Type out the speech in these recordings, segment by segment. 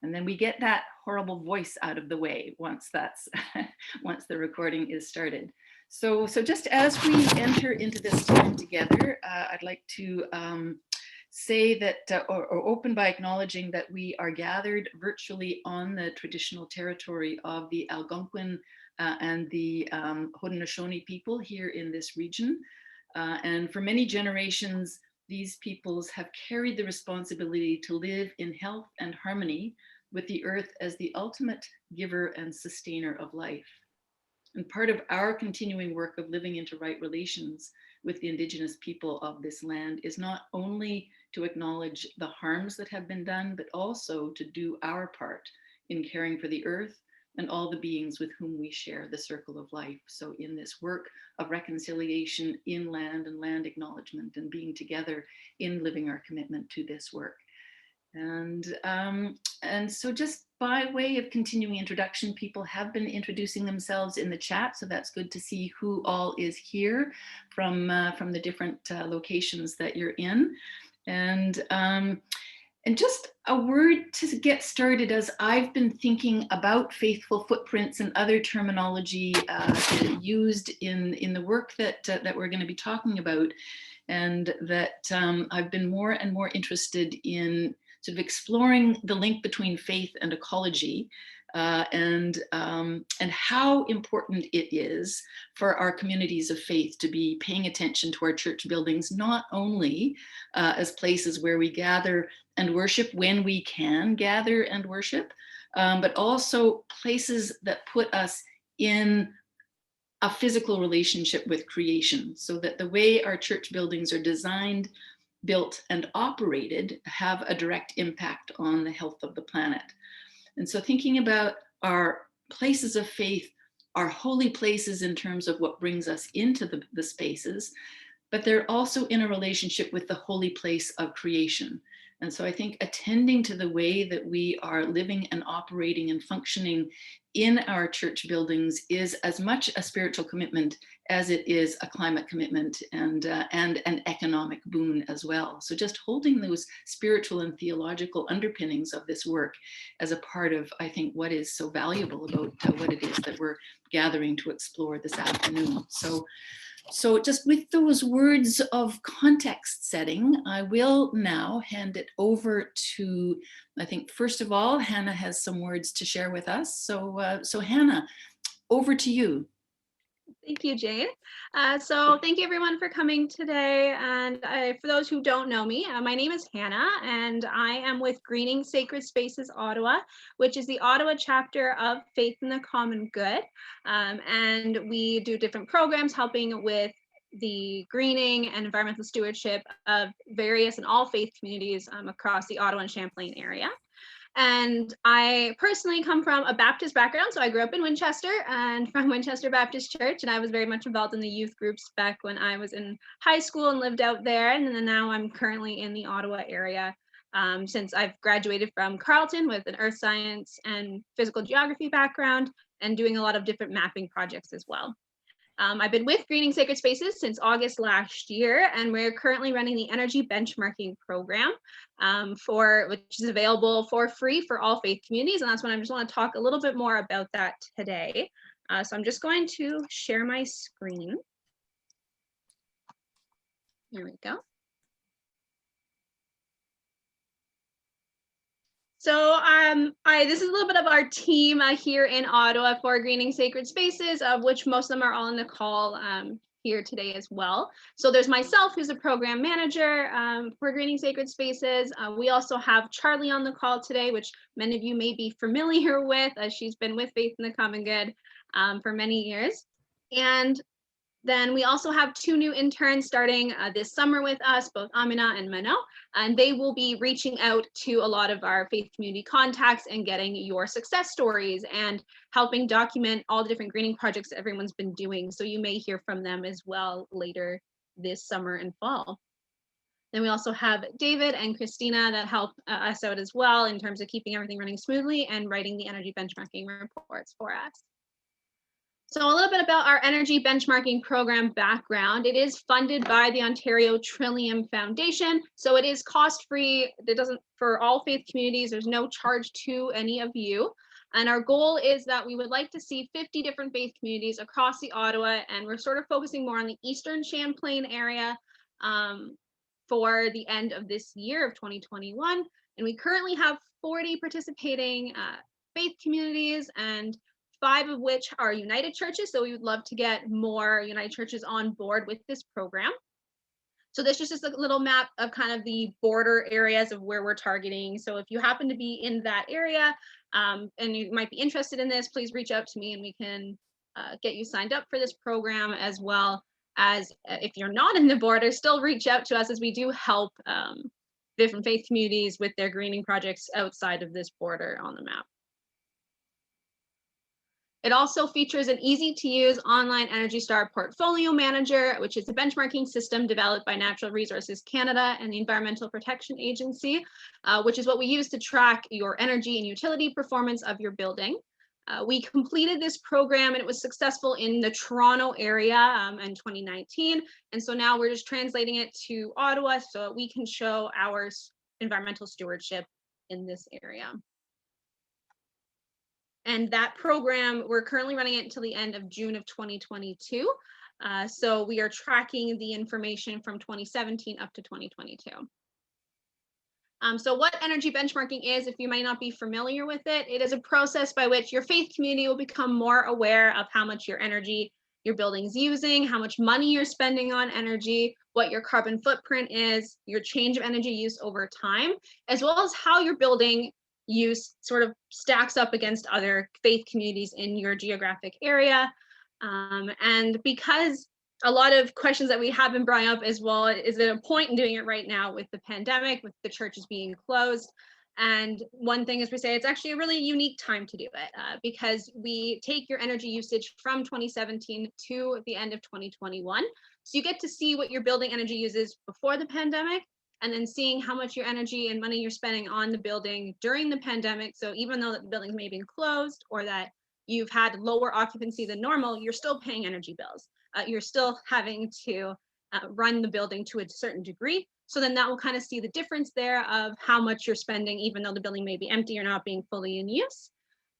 And then we get that horrible voice out of the way once that's once the recording is started. So just as we enter into this time together, I'd like to say that, or open by acknowledging that we are gathered virtually on the traditional territory of the Algonquin and the Haudenosaunee people here in this region. And for many generations, these peoples have carried the responsibility to live in health and harmony with the earth as the ultimate giver and sustainer of life. And part of our continuing work of living into right relations with the Indigenous people of this land is not only to acknowledge the harms that have been done, but also to do our part in caring for the earth and all the beings with whom we share the circle of life. So in this work of reconciliation in land and land acknowledgement and being together in living our commitment to this work. And so just by way of continuing introduction, people have been introducing themselves in the chat, so that's good to see who all is here from the different locations that you're in. And just a word to get started, as I've been thinking about faithful footprints and other terminology used in the work that we're going to be talking about, and that I've been more and more interested in sort of exploring the link between faith and ecology, and how important it is for our communities of faith to be paying attention to our church buildings, not only as places where we gather and worship when we can gather and worship, but also places that put us in a physical relationship with creation, so that the way our church buildings are designed, built, and operated have a direct impact on the health of the planet. And so thinking about our places of faith, our holy places in terms of what brings us into the spaces, but they're also in a relationship with the holy place of creation. And so I think attending to the way that we are living and operating and functioning in our church buildings is as much a spiritual commitment as it is a climate commitment and an economic boon as well. So just holding those spiritual and theological underpinnings of this work as a part of, I think, what is so valuable about what it is that we're gathering to explore this afternoon. So just with those words of context setting, I will now hand it over to, I think, first of all, Hannah has some words to share with us. So Hannah, over to you. Thank you, Jane. So thank you everyone for coming today. And for those who don't know me, my name is Hannah, and I am with Greening Sacred Spaces Ottawa, which is the Ottawa chapter of Faith in the Common Good. And we do different programs helping with the greening and environmental stewardship of various and all faith communities across the Ottawa and Champlain area. And I personally come from a Baptist background. So I grew up in Winchester and from Winchester Baptist Church. And I was very much involved in the youth groups back when I was in high school and lived out there. And then now I'm currently in the Ottawa area since I've graduated from Carleton with an earth science and physical geography background and doing a lot of different mapping projects as well. I've been with Greening Sacred Spaces since August last year, and we're currently running the energy benchmarking program which is available for free for all faith communities. And that's what I just want to talk a little bit more about that today. So I'm just going to share my screen. Here we go. So this is a little bit of our team here in Ottawa for Greening Sacred Spaces, of which most of them are all on the call here today as well. So there's myself, who's a program manager for Greening Sacred Spaces. We also have Charlie on the call today, which many of you may be familiar with, as she's been with Faith in the Common Good for many years. And then we also have 2 new interns starting this summer with us, both Amina and Mano, and they will be reaching out to a lot of our faith community contacts and getting your success stories and helping document all the different greening projects that everyone's been doing. So you may hear from them as well later this summer and fall. Then we also have David and Christina that help us out as well in terms of keeping everything running smoothly and writing the energy benchmarking reports for us. So a little bit about our energy benchmarking program background. It is funded by the Ontario Trillium Foundation. So it is cost-free. It doesn't, for all faith communities, there's no charge to any of you. And our goal is that we would like to see 50 different faith communities across the Ottawa, and we're sort of focusing more on the Eastern Champlain area for the end of this year of 2021. And we currently have 40 participating faith communities, and 5 of which are United Churches. So we would love to get more United Churches on board with this program. So this is just a little map of kind of the border areas of where we're targeting. So if you happen to be in that area and you might be interested in this, please reach out to me and we can get you signed up for this program, as well as if you're not in the border, still reach out to us, as we do help different faith communities with their greening projects outside of this border on the map. It also features an easy-to-use online Energy Star portfolio manager, which is a benchmarking system developed by Natural Resources Canada and the Environmental Protection Agency, which is what we use to track your energy and utility performance of your building. We completed this program and it was successful in the Toronto area in 2019. And so now we're just translating it to Ottawa so that we can show our environmental stewardship in this area. And that program, we're currently running it until the end of June of 2022. So we are tracking the information from 2017 up to 2022. So what energy benchmarking is, if you might not be familiar with it, it is a process by which your faith community will become more aware of how much your energy your building's using, how much money you're spending on energy, what your carbon footprint is, your change of energy use over time, as well as how your building use sort of stacks up against other faith communities in your geographic area. And because a lot of questions that we have been brought up as well, is there a point in doing it right now with the pandemic, with the churches being closed? And one thing is, we say it's actually a really unique time to do it because we take your energy usage from 2017 to the end of 2021. So you get to see what your building energy uses before the pandemic, and then seeing how much your energy and money you're spending on the building during the pandemic. So even though the buildings may have been closed or that you've had lower occupancy than normal, you're still paying energy bills. You're still having to run the building to a certain degree. So then that will kind of see the difference there of how much you're spending, even though the building may be empty or not being fully in use.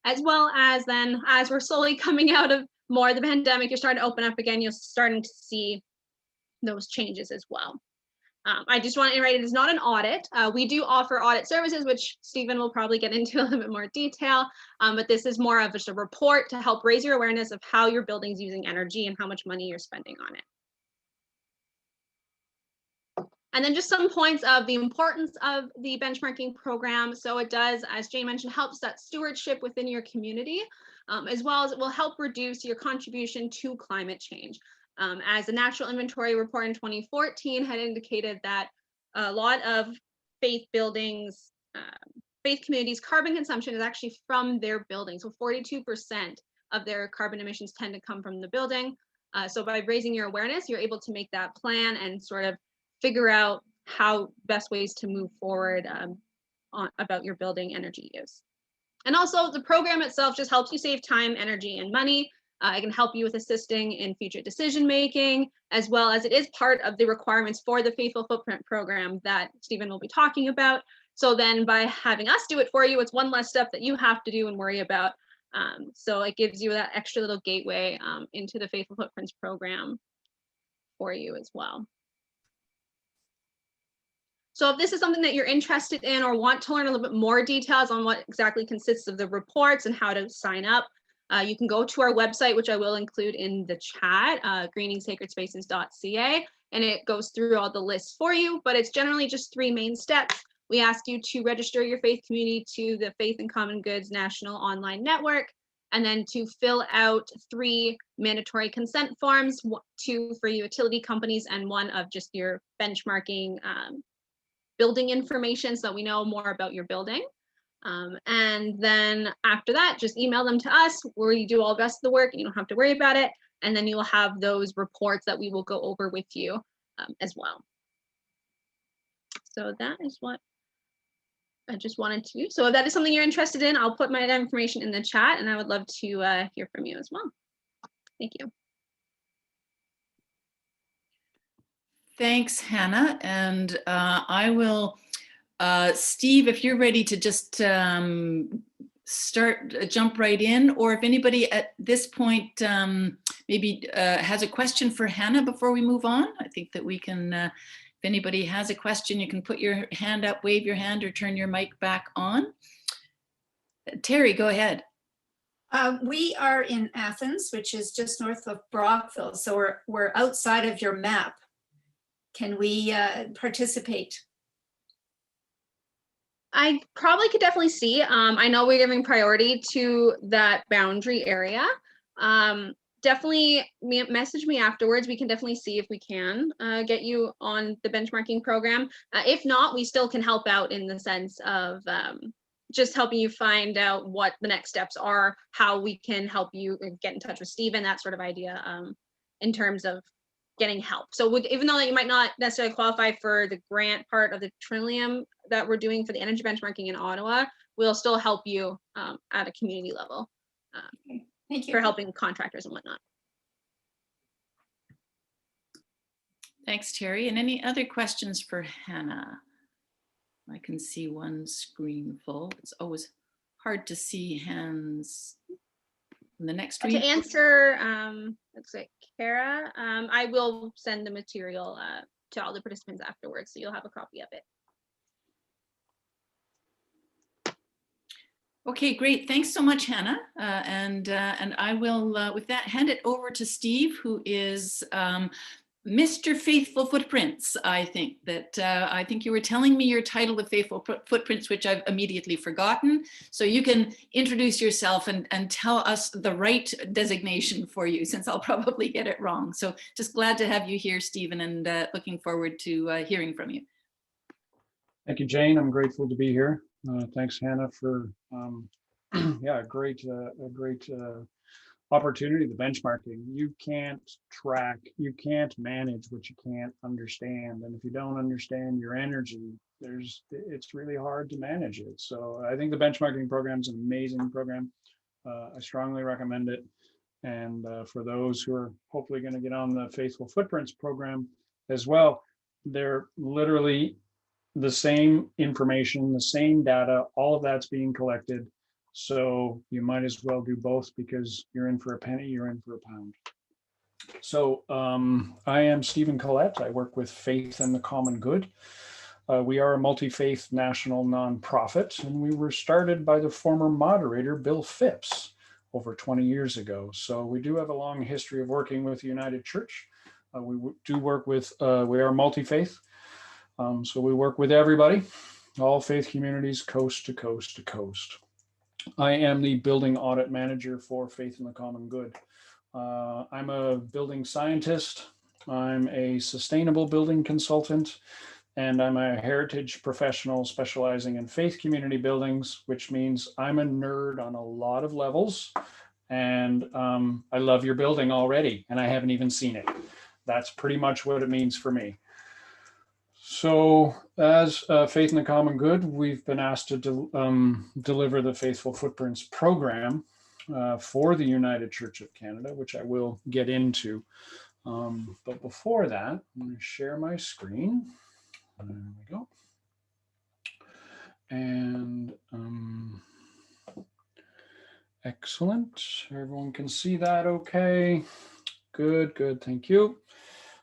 As well as then, as we're slowly coming out of more of the pandemic, you're starting to open up again, you're starting to see those changes as well. I just want to iterate, it is not an audit. We do offer audit services, which Stephen will probably get into a little bit more detail, but this is more of just a report to help raise your awareness of how your building's using energy and how much money you're spending on it. And then just some points of the importance of the benchmarking program. So it does, as Jane mentioned, helps that stewardship within your community, as well as it will help reduce your contribution to climate change. As the National Inventory Report in 2014 had indicated that a lot of faith buildings, faith communities' carbon consumption is actually from their buildings. So 42% of their carbon emissions tend to come from the building. So by raising your awareness, you're able to make that plan and sort of figure out how best ways to move forward about your building energy use. And also the program itself just helps you save time, energy, and money. It can help you with assisting in future decision making, as well as it is part of the requirements for the Faithful Footprint program that Stephen will be talking about. So then by having us do it for you, it's one less step that you have to do and worry about. So it gives you that extra little gateway into the Faithful Footprints program for you as well. So if this is something that you're interested in or want to learn a little bit more details on what exactly consists of the reports and how to sign up, you can go to our website, which I will include in the chat, greeningsacredspaces.ca, and it goes through all the lists for you, but it's generally just 3 main steps. We ask you to register your faith community to the Faith and Common Goods National Online Network, and then to fill out 3 mandatory consent forms, 2 for utility companies and 1 of just your benchmarking building information so that we know more about your building. And then after that, just email them to us where you do all the rest of the work and you don't have to worry about it. And then you will have those reports that we will go over with you as well. So that is what I just wanted to do. So if that is something you're interested in, I'll put my information in the chat and I would love to hear from you as well. Thank you. Thanks, Hannah. And I will, Steve, if you're ready to just jump right in, or if anybody at this point maybe has a question for Hannah before we move on, I think that we can, if anybody has a question, you can put your hand up, wave your hand, or turn your mic back on. Terry, go ahead. We are in Athens, which is just north of Brockville. So we're outside of your map. Can we participate? I probably could definitely see. I know we're giving priority to that boundary area. Definitely message me afterwards. We can definitely see if we can get you on the benchmarking program. If not, we still can help out in the sense of just helping you find out what the next steps are, how we can help you get in touch with Stephen, that sort of idea in terms of getting help. So even though you might not necessarily qualify for the grant part of the Trillium that we're doing for the energy benchmarking in Ottawa, we'll still help you at a community level Thank you for helping contractors and whatnot. Thanks, Terry. And any other questions for Hannah? I can see one screen full. It's always hard to see hands in the next screen. To answer, looks like Kara, I will send the material to all the participants afterwards, so you'll have a copy of it. Okay, great. Thanks so much, Hannah. And I will, with that, hand it over to Steve, who is Mr. Faithful Footprints. I think you were telling me your title of Faithful Footprints, which I've immediately forgotten. So you can introduce yourself and tell us the right designation for you, since I'll probably get it wrong. So just glad to have you here, Stephen, and looking forward to hearing from you. Thank you, Jane. I'm grateful to be here. Thanks, Hannah, for a great opportunity. The benchmarking. You can't track, you can't manage what you can't understand, and if you don't understand your energy, it's really hard to manage it. So I think the benchmarking program is an amazing program. I strongly recommend it. And for those who are hopefully going to get on the Faithful Footprints program as well, they're literally the same information, the same data, all of that's being collected. So you might as well do both, because you're in for a penny, you're in for a pound. So I am Stephen Collette. I work with Faith and the Common Good. We are a multi-faith national nonprofit, and we were started by the former moderator, Bill Phipps, over 20 years ago. So we do have a long history of working with the United Church. We do work with, we are multi-faith. So we work with everybody, all faith communities, coast to coast to coast. I am the building audit manager for Faith in the Common Good. I'm a building scientist. I'm a sustainable building consultant, and I'm a heritage professional specializing in faith community buildings, which means I'm a nerd on a lot of levels. And I love your building already, and I haven't even seen it. That's pretty much what it means for me. So as Faith in the Common Good, we've been asked to deliver the Faithful Footprints program for the United Church of Canada, which I will get into. But before that, I'm going to share my screen. There we go. And excellent. Everyone can see that okay. Good, good. Thank you.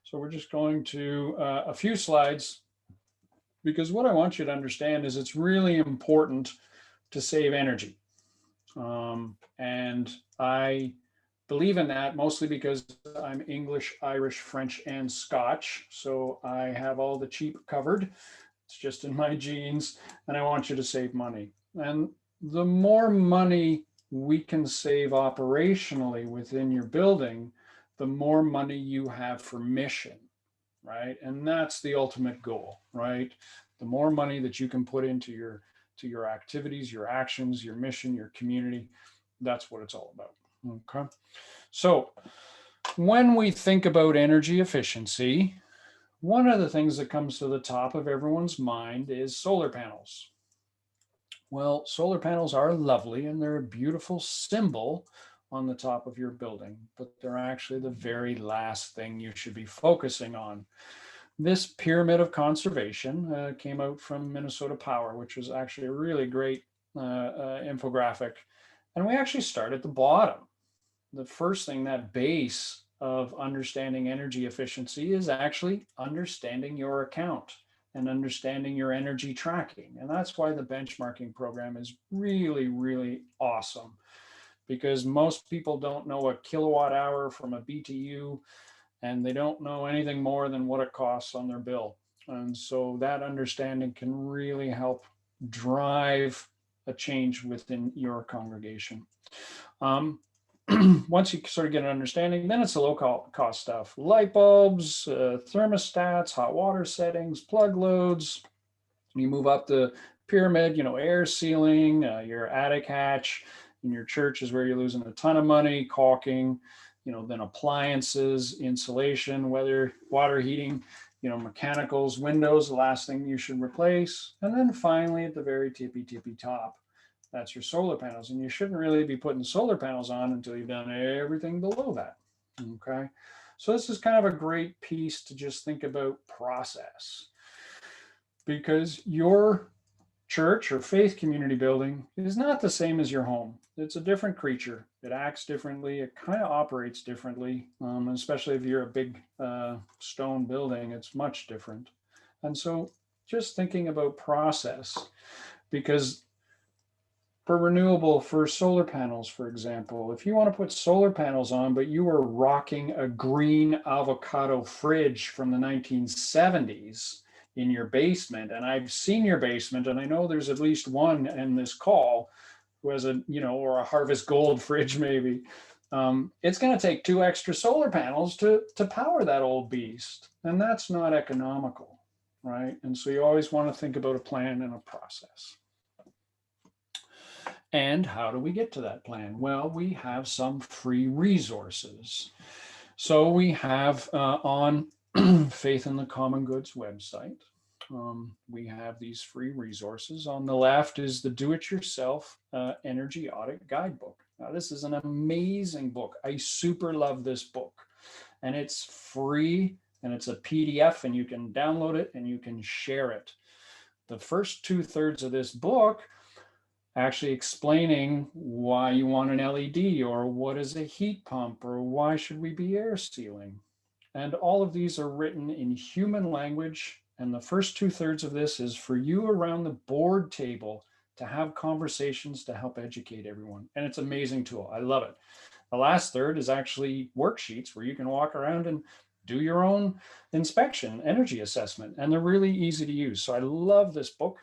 So we're just going to a few slides, because what I want you to understand is it's really important to save energy. And I believe in that mostly because I'm English, Irish, French, and Scotch. So I have all the cheap covered. It's just in my genes, and I want you to save money. And the more money we can save operationally within your building, the more money you have for mission, right? And that's the ultimate goal, right? The more money that you can put into your activities, your actions, your mission, your community, that's what it's all about, okay? So when we think about energy efficiency, one of the things that comes to the top of everyone's mind is solar panels. Well, solar panels are lovely, and they're a beautiful symbol on the top of your building, but they're actually the very last thing you should be focusing on. This pyramid of conservation came out from Minnesota Power, which was actually a really great infographic. And we actually start at the bottom. The first thing, that base of understanding energy efficiency, is actually understanding your account and understanding your energy tracking. And that's why the benchmarking program is really, really awesome, because most people don't know a kilowatt hour from a BTU, and they don't know anything more than what it costs on their bill. And so that understanding can really help drive a change within your congregation. Once you sort of get an understanding, then it's the low cost stuff: light bulbs, thermostats, hot water settings, plug loads. You move up the pyramid, air sealing, your attic hatch in your church is where you're losing a ton of money, caulking, then appliances, insulation, water heating, mechanicals, windows, the last thing you should replace. And then finally, at the very tippy top, that's your solar panels. And you shouldn't really be putting solar panels on until you've done everything below that. Okay. So this is kind of a great piece to just think about process, because your church or faith community building is not the same as your home. It's a different creature. It acts differently. It kind of operates differently, especially if you're a big stone building, it's much different. And so just thinking about process, because for solar panels, for example, if you want to put solar panels on, but you are rocking a green avocado fridge from the 1970s in your basement, and I've seen your basement, and I know there's at least one in this call who has or a Harvest Gold fridge maybe, it's going to take 2 extra solar panels to power that old beast, and that's not economical, right? And so you always want to think about a plan and a process. And how do we get to that plan? Well, we have some free resources. So we have on Faith in the Common Goods website, we have these free resources. On the left is the Do-It-Yourself Energy Audit Guidebook. Now, this is an amazing book. I super love this book. And it's free, and it's a PDF, and you can download it and you can share it. The first 2/3 of this book actually explaining why you want an LED, or what is a heat pump, or why should we be air sealing. And all of these are written in human language. And the first 2/3 of this is for you around the board table to have conversations to help educate everyone. And it's an amazing tool. I love it. The last third is actually worksheets where you can walk around and do your own inspection, energy assessment, and they're really easy to use. So I love this book.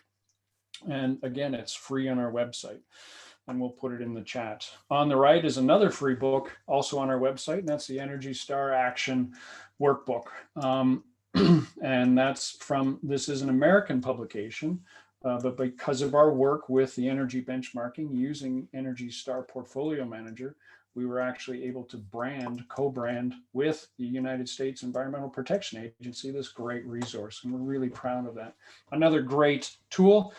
And again, it's free on our website, and we'll put it in the chat. On the right is another free book also on our website, and that's the Energy Star Action Workbook. And this is an American publication, but because of our work with the energy benchmarking using Energy Star Portfolio Manager, we were actually able to co-brand with the United States Environmental Protection Agency, this great resource, and we're really proud of that. Another great tool.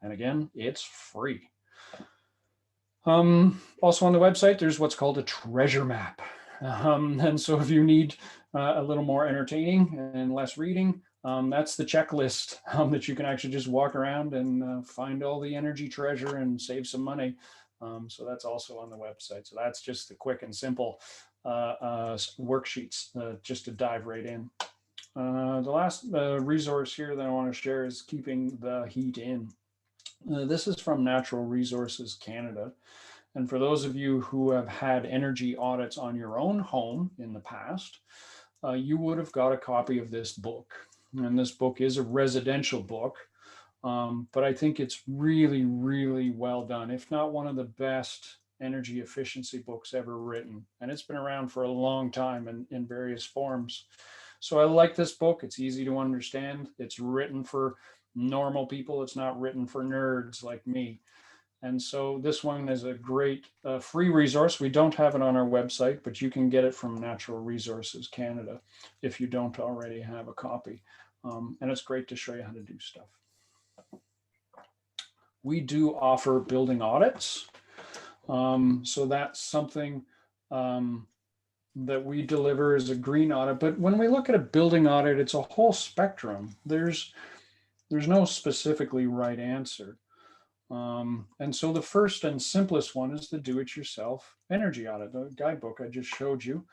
And again, it's free. Also on the website, there's what's called a treasure map. And so if you need a little more entertaining and less reading, that's the checklist that you can actually just walk around and find all the energy treasure and save some money. So that's also on the website. So that's just the quick and simple worksheets just to dive right in. The last resource here that I want to share is keeping the heat in. This is from Natural Resources Canada. And for those of you who have had energy audits on your own home in the past, you would have got a copy of this book. And this book is a residential book, but I think it's really, really well done, if not one of the best energy efficiency books ever written. And it's been around for a long time in various forms. So I like this book. It's easy to understand. It's written for normal people. It's not written for nerds like me. And so this one is a great free resource. We don't have it on our website, but you can get it from Natural Resources Canada if you don't already have a copy. And it's great to show you how to do stuff. We do offer building audits. So that's something that we deliver as a green audit. But when we look at a building audit, it's a whole spectrum. There's no specifically right answer. And so the first and simplest one is the do-it-yourself energy audit, the guidebook I just showed you.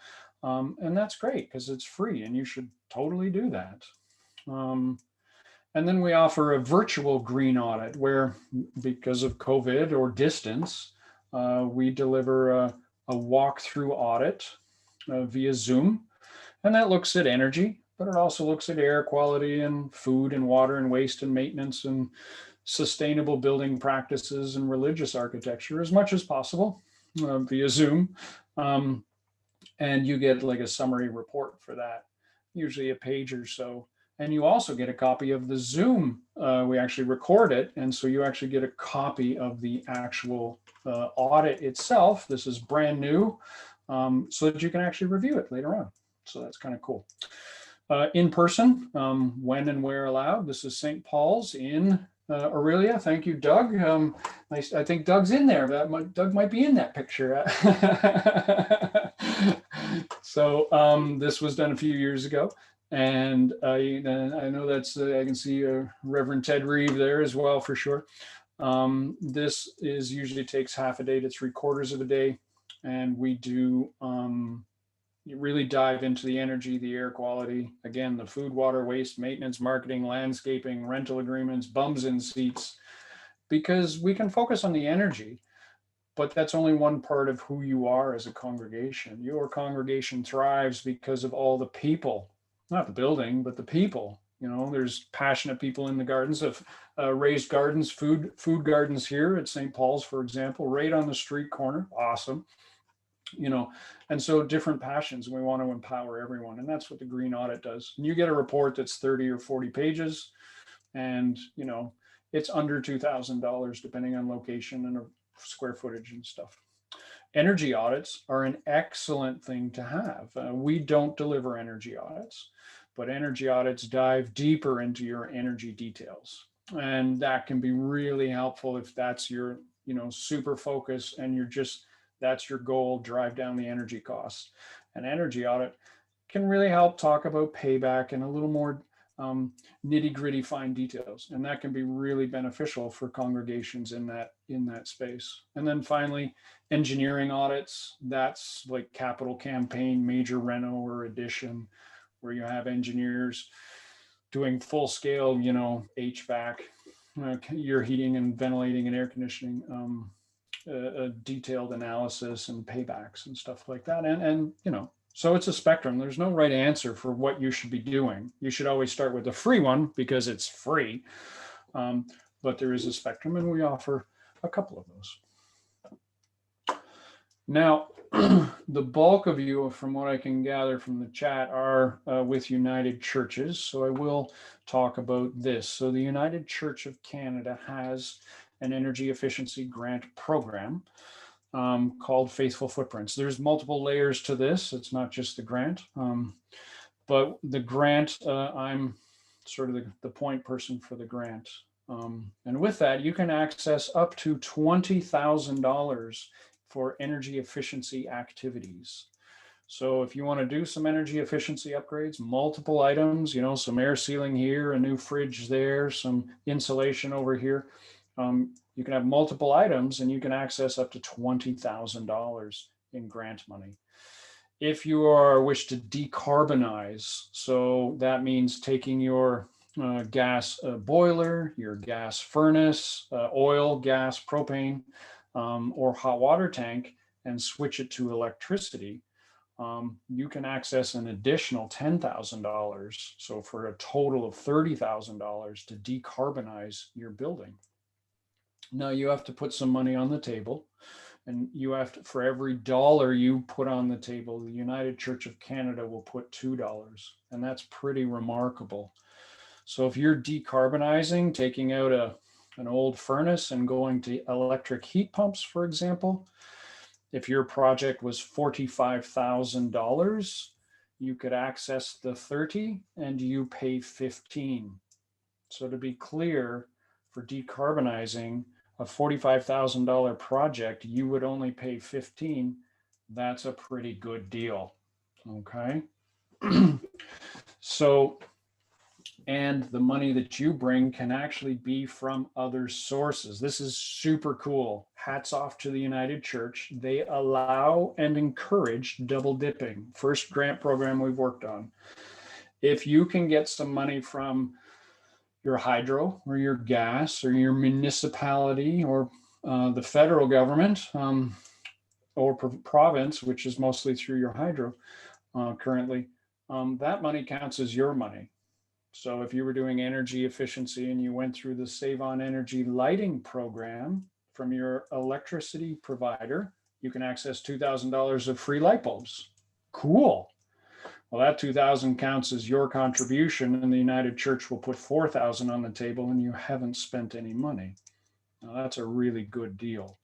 And that's great because it's free and you should totally do that. And then we offer a virtual green audit where, because of COVID or distance, we deliver a walkthrough audit via Zoom. And that looks at energy, but it also looks at air quality and food and water and waste and maintenance and sustainable building practices and religious architecture as much as possible via Zoom. And you get like a summary report for that, usually a page or so. And you also get a copy of the Zoom. We actually record it. And so you actually get a copy of the actual audit itself. This is brand new, so that you can actually review it later on. So that's kind of cool. In person, when and where allowed. This is St. Paul's in Aurelia. Thank you, Doug. Nice. I think Doug's in there. Doug might be in that picture. So this was done a few years ago. And I know that's, I can see Reverend Ted Reeve there as well, for sure. This usually takes half a day to 3/4 of a day. And we do, you really dive into the energy, the air quality, again, the food, water, waste, maintenance, marketing, landscaping, rental agreements, bums in seats, because we can focus on the energy, but that's only one part of who you are as a congregation. Your congregation thrives because of all the people, not the building, but the people. You know, there's passionate people in the gardens of raised gardens, food gardens here at St. Paul's, for example, right on the street corner. Awesome. You know, and so different passions, and we want to empower everyone. And that's what the green audit does. And you get a report that's 30 or 40 pages. And, you know, it's under $2,000 depending on location and square footage and stuff. Energy audits are an excellent thing to have. We don't deliver energy audits, but energy audits dive deeper into your energy details. And that can be really helpful if that's your, you know, super focus and you're just, that's your goal, drive down the energy costs. An energy audit can really help talk about payback and a little more nitty gritty fine details. And that can be really beneficial for congregations in that space. And then finally, engineering audits. That's like capital campaign, major reno or addition, where you have engineers doing full scale, you know, HVAC, your heating and ventilating and air conditioning, a detailed analysis and paybacks and stuff like that. And you know, so it's a spectrum. There's no right answer for what you should be doing. You should always start with the free one because it's free. But there is a spectrum, and we offer a couple of those. Now, the bulk of you, from what I can gather from the chat, are with United Churches. So I will talk about this. So the United Church of Canada has an energy efficiency grant program called Faithful Footprints. There's multiple layers to this. It's not just the grant, but the grant, I'm sort of the point person for the grant. And with that, you can access up to $20,000 for energy efficiency activities. So if you want to do some energy efficiency upgrades, multiple items, you know, some air sealing here, a new fridge there, some insulation over here, you can have multiple items and you can access up to $20,000 in grant money. If you wish to decarbonize, so that means taking your gas boiler, your gas furnace, oil, gas, propane, or hot water tank and switch it to electricity, you can access an additional $10,000. So for a total of $30,000 to decarbonize your building. Now you have to put some money on the table, and you have to, for every dollar you put on the table, the United Church of Canada will put $2, and that's pretty remarkable. So if you're decarbonizing, taking out an old furnace and going to electric heat pumps, for example, if your project was $45,000, you could access the 30 and you pay 15. So to be clear, for decarbonizing, a $45,000 project, you would only pay 15. That's a pretty good deal. Okay. So, and the money that you bring can actually be from other sources. This is super cool. Hats off to the United Church. They allow and encourage double dipping. First grant program we've worked on. If you can get some money from your hydro or your gas or your municipality or the federal government or province, which is mostly through your hydro currently, that money counts as your money. So if you were doing energy efficiency and you went through the Save on Energy lighting program from your electricity provider, you can access $2,000 of free light bulbs. Cool. Well, that 2,000 counts as your contribution, and the United Church will put 4,000 on the table, and you haven't spent any money. Now, that's a really good deal.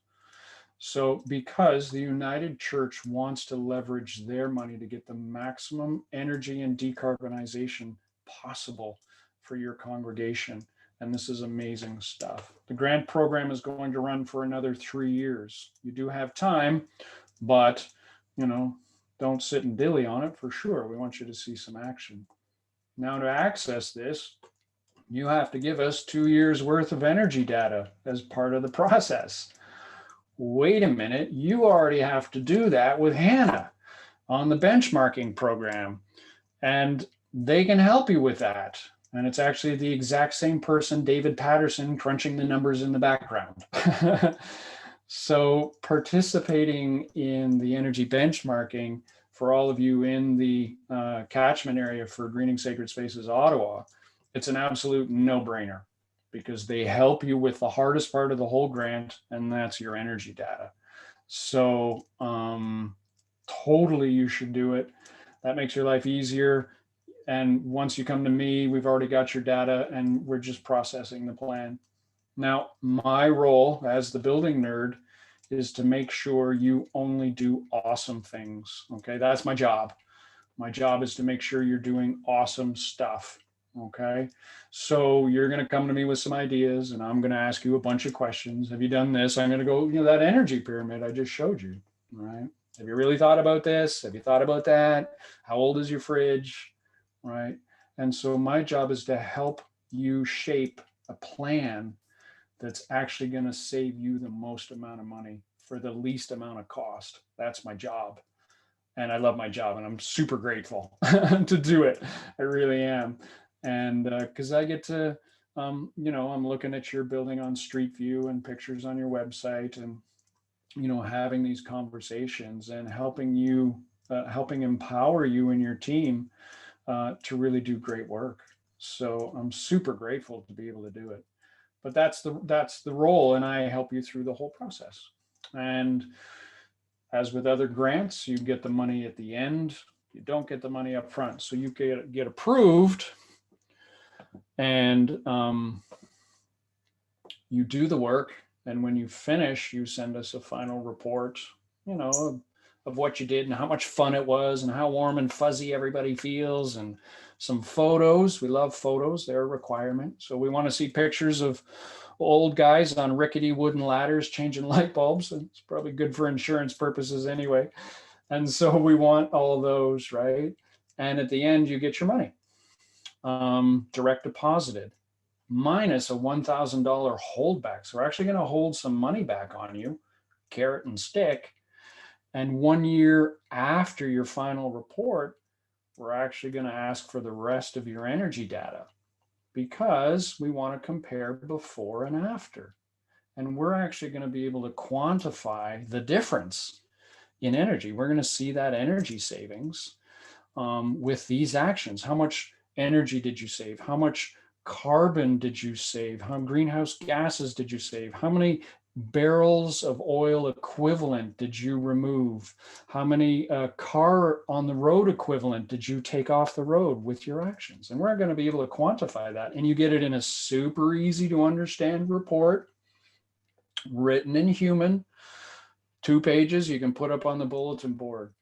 So because the United Church wants to leverage their money to get the maximum energy and decarbonization possible for your congregation. And this is amazing stuff. The grant program is going to run for another 3 years. You do have time, but don't sit and dilly on it for sure. We want you to see some action. Now, to access this, you have to give us 2 years worth of energy data as part of the process. Wait a minute, you already have to do that with Hannah on the benchmarking program. And they can help you with that. And it's actually the exact same person, David Patterson, crunching the numbers in the background. So participating in the energy benchmarking for all of you in the catchment area for Greening Sacred Spaces Ottawa, it's an absolute no-brainer because they help you with the hardest part of the whole grant, and that's your energy data. So totally you should do it. That makes your life easier. And once you come to me, we've already got your data and we're just processing the plan. Now, my role as the building nerd is to make sure you only do awesome things. Okay, that's my job. My job is to make sure you're doing awesome stuff. Okay, so you're going to come to me with some ideas and I'm going to ask you a bunch of questions. Have you done this? I'm going to go, that energy pyramid I just showed you, right? Have you really thought about this? Have you thought about that? How old is your fridge? Right? And so my job is to help you shape a plan that's actually going to save you the most amount of money for the least amount of cost. That's my job. And I love my job and I'm super grateful to do it. I really am. And because I get to, I'm looking at your building on Street View and pictures on your website and, having these conversations and helping empower you and your team to really do great work. So I'm super grateful to be able to do it. But that's the role, and I help you through the whole process. And as with other grants, you get the money at the end. You don't get the money up front. So you get approved, and you do the work. And when you finish, you send us a final report, of what you did and how much fun it was and how warm and fuzzy everybody feels, and some photos. We love photos. They're a requirement. So we want to see pictures of old guys on rickety wooden ladders changing light bulbs. It's probably good for insurance purposes anyway. And so we want all of those, right? And at the end, you get your money direct deposited minus a $1,000 holdback. So we're actually going to hold some money back on you, carrot and stick. And 1 year after your final report, we're actually going to ask for the rest of your energy data because we want to compare before and after. And we're actually going to be able to quantify the difference in energy. We're going to see that energy savings with these actions. How much energy did you save? How much carbon did you save? How greenhouse gases did you save? How many barrels of oil equivalent did you remove? How many car on the road equivalent did you take off the road with your actions? And we're going to be able to quantify that. And you get it in a super easy to understand report, written in human, 2 pages you can put up on the bulletin board.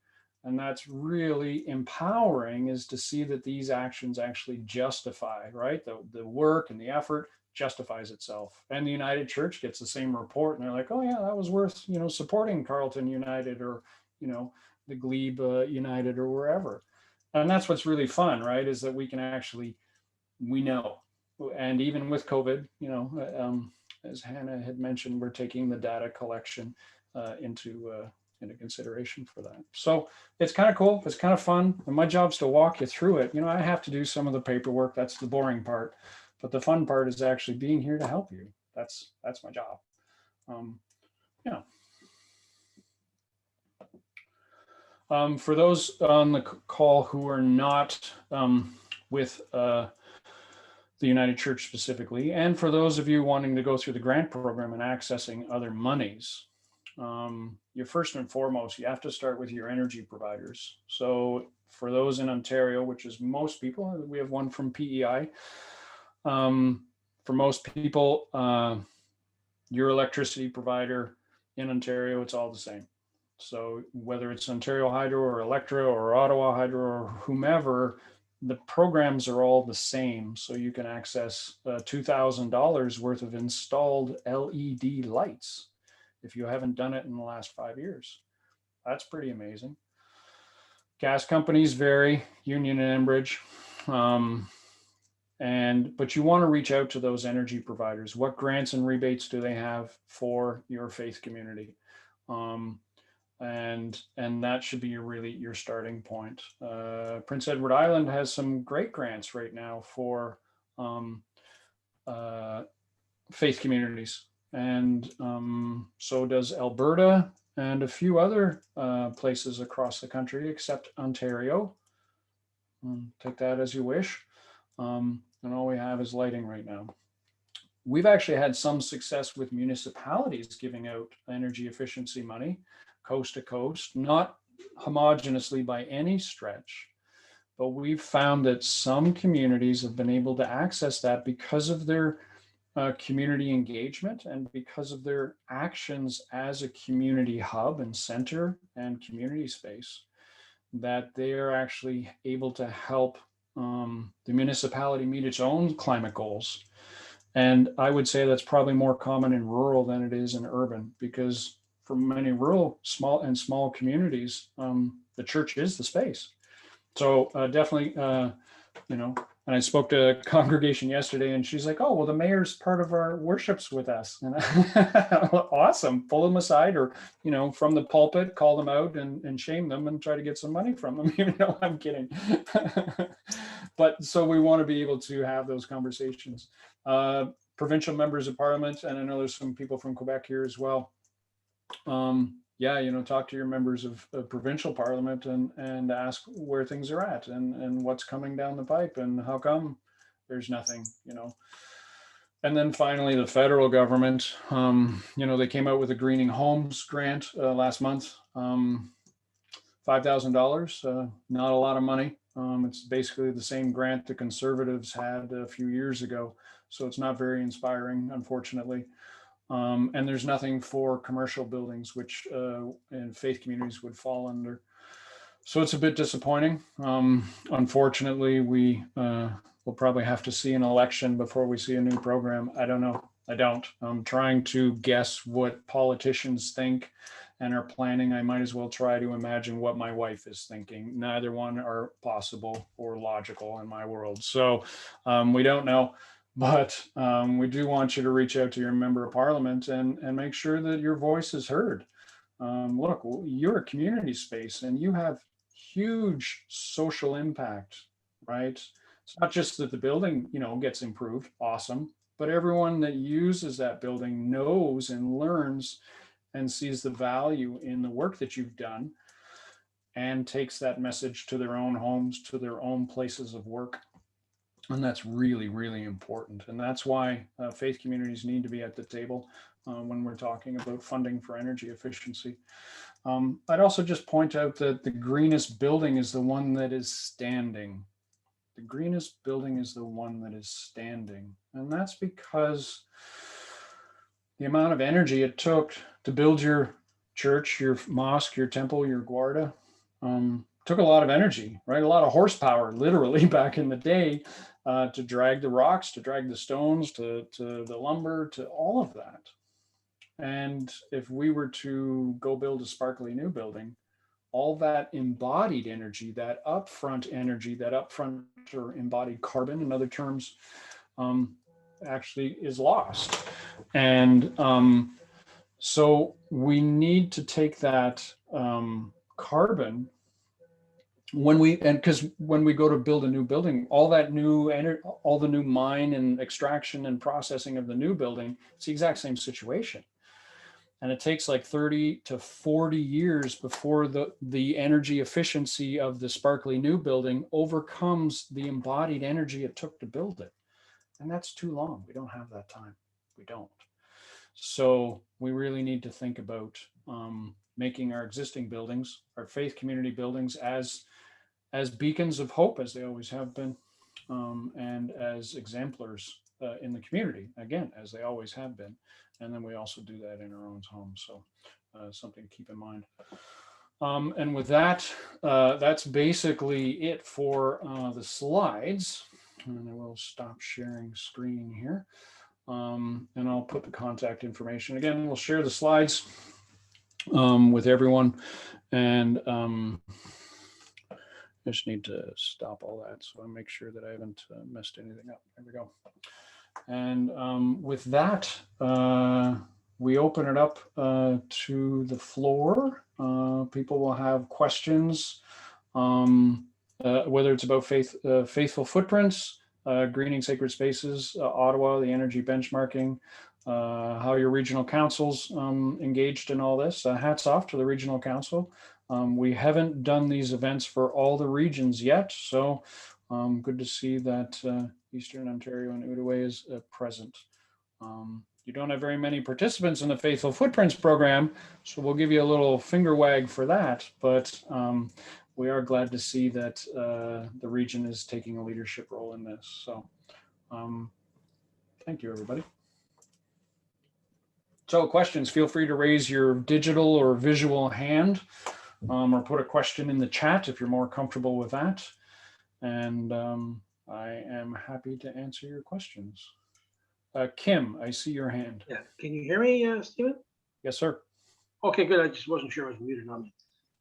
And that's really empowering, is to see that these actions actually justify, right? The work and the effort justifies itself. And the United Church gets the same report, and they're like, oh yeah, that was worth, supporting Carleton United, or, the Glebe United, or wherever. And that's what's really fun, right? Is that we know. And even with COVID, as Hannah had mentioned, we're taking the data collection into consideration for that. So it's kind of cool. It's kind of fun. And my job's to walk you through it. I have to do some of the paperwork. That's the boring part. But the fun part is actually being here to help you. That's my job. For those on the call who are not with the United Church specifically, and for those of you wanting to go through the grant program and accessing other monies, you first and foremost, you have to start with your energy providers. So for those in Ontario, which is most people, we have one from PEI. For most people, your electricity provider in Ontario, it's all the same. So whether it's Ontario Hydro or Electra or Ottawa Hydro or whomever, the programs are all the same. So you can access $2,000 worth of installed LED lights if you haven't done it in the last 5 years. That's pretty amazing. Gas companies vary, Union and Enbridge. But you want to reach out to those energy providers. What grants and rebates do they have for your faith community? And that should be your starting point. Prince Edward Island has some great grants right now for faith communities. And so does Alberta and a few other places across the country, except Ontario. Take that as you wish. And all we have is lighting right now. We've actually had some success with municipalities giving out energy efficiency money, coast to coast, not homogeneously by any stretch, but we've found that some communities have been able to access that because of their community engagement and because of their actions as a community hub and center and community space, that they are actually able to help the municipality meet its own climate goals. And I would say that's probably more common in rural than it is in urban, because for many rural small communities, the church is the space. So definitely, and I spoke to a congregation yesterday, and she's like, oh, well, the mayor's part of our worships with us. And awesome, pull them aside, or, from the pulpit, call them out and shame them and try to get some money from them, even though I'm kidding. But so we want to be able to have those conversations. Provincial members of parliament, and I know there's some people from Quebec here as well. Talk to your members of provincial parliament and ask where things are at and what's coming down the pipe and how come there's nothing, And then finally, the federal government, they came out with a Greening Homes grant last month, $5,000, not a lot of money. It's basically the same grant the Conservatives had a few years ago. So it's not very inspiring, unfortunately. And there's nothing for commercial buildings, which in faith communities would fall under. So it's a bit disappointing. Unfortunately, we will probably have to see an election before we see a new program. I don't know. I don't. I'm trying to guess what politicians think and are planning. I might as well try to imagine what my wife is thinking. Neither one are possible or logical in my world. So we don't know. But we do want you to reach out to your member of parliament and make sure that your voice is heard. Look, you're a community space and you have huge social impact, right? It's not just that the building, gets improved, awesome, but everyone that uses that building knows and learns and sees the value in the work that you've done and takes that message to their own homes, to their own places of work. And that's really, really important. And that's why faith communities need to be at the table when we're talking about funding for energy efficiency. I'd also just point out that the greenest building is the one that is standing. The greenest building is the one that is standing. And that's because the amount of energy it took to build your church, your mosque, your temple, your guarda, took a lot of energy, right? A lot of horsepower, literally, back in the day, to drag the rocks, to drag the stones, to the lumber, to all of that. And if we were to go build a sparkly new building, all that embodied energy, that upfront energy, that upfront or embodied carbon, in other terms, actually is lost. And so we need to take that carbon because when we go to build a new building, all that new energy, all the new mine and extraction and processing of the new building, it's the exact same situation. And it takes like 30 to 40 years before the energy efficiency of the sparkly new building overcomes the embodied energy it took to build it. And that's too long. We don't have that time. We don't. So we really need to think about making our existing buildings, our faith community buildings, as beacons of hope, as they always have been, and as exemplars in the community, again, as they always have been. And then we also do that in our own homes. So something to keep in mind. And with that, that's basically it for the slides. And I will stop sharing screen here. And I'll put the contact information. Again, we'll share the slides with everyone. And I just need to stop all that so I make sure that I haven't messed anything up. There we go. And with that, we open it up to the floor. People will have questions, whether it's about faithful footprints, greening sacred spaces, Ottawa, the energy benchmarking, how your regional councils engaged in all this. Hats off to the regional council. We haven't done these events for all the regions yet, so good to see that Eastern Ontario and Outaouais is present. You don't have very many participants in the Faithful Footprints program, so we'll give you a little finger wag for that, but we are glad to see that the region is taking a leadership role in this. So thank you, everybody. So questions, feel free to raise your digital or visual hand, or put a question in the chat if you're more comfortable with that. And I am happy to answer your questions. Kim, I see your hand. Yeah, can you hear me, Stephen? Yes, sir. Okay, good. I just wasn't sure I was muted on me.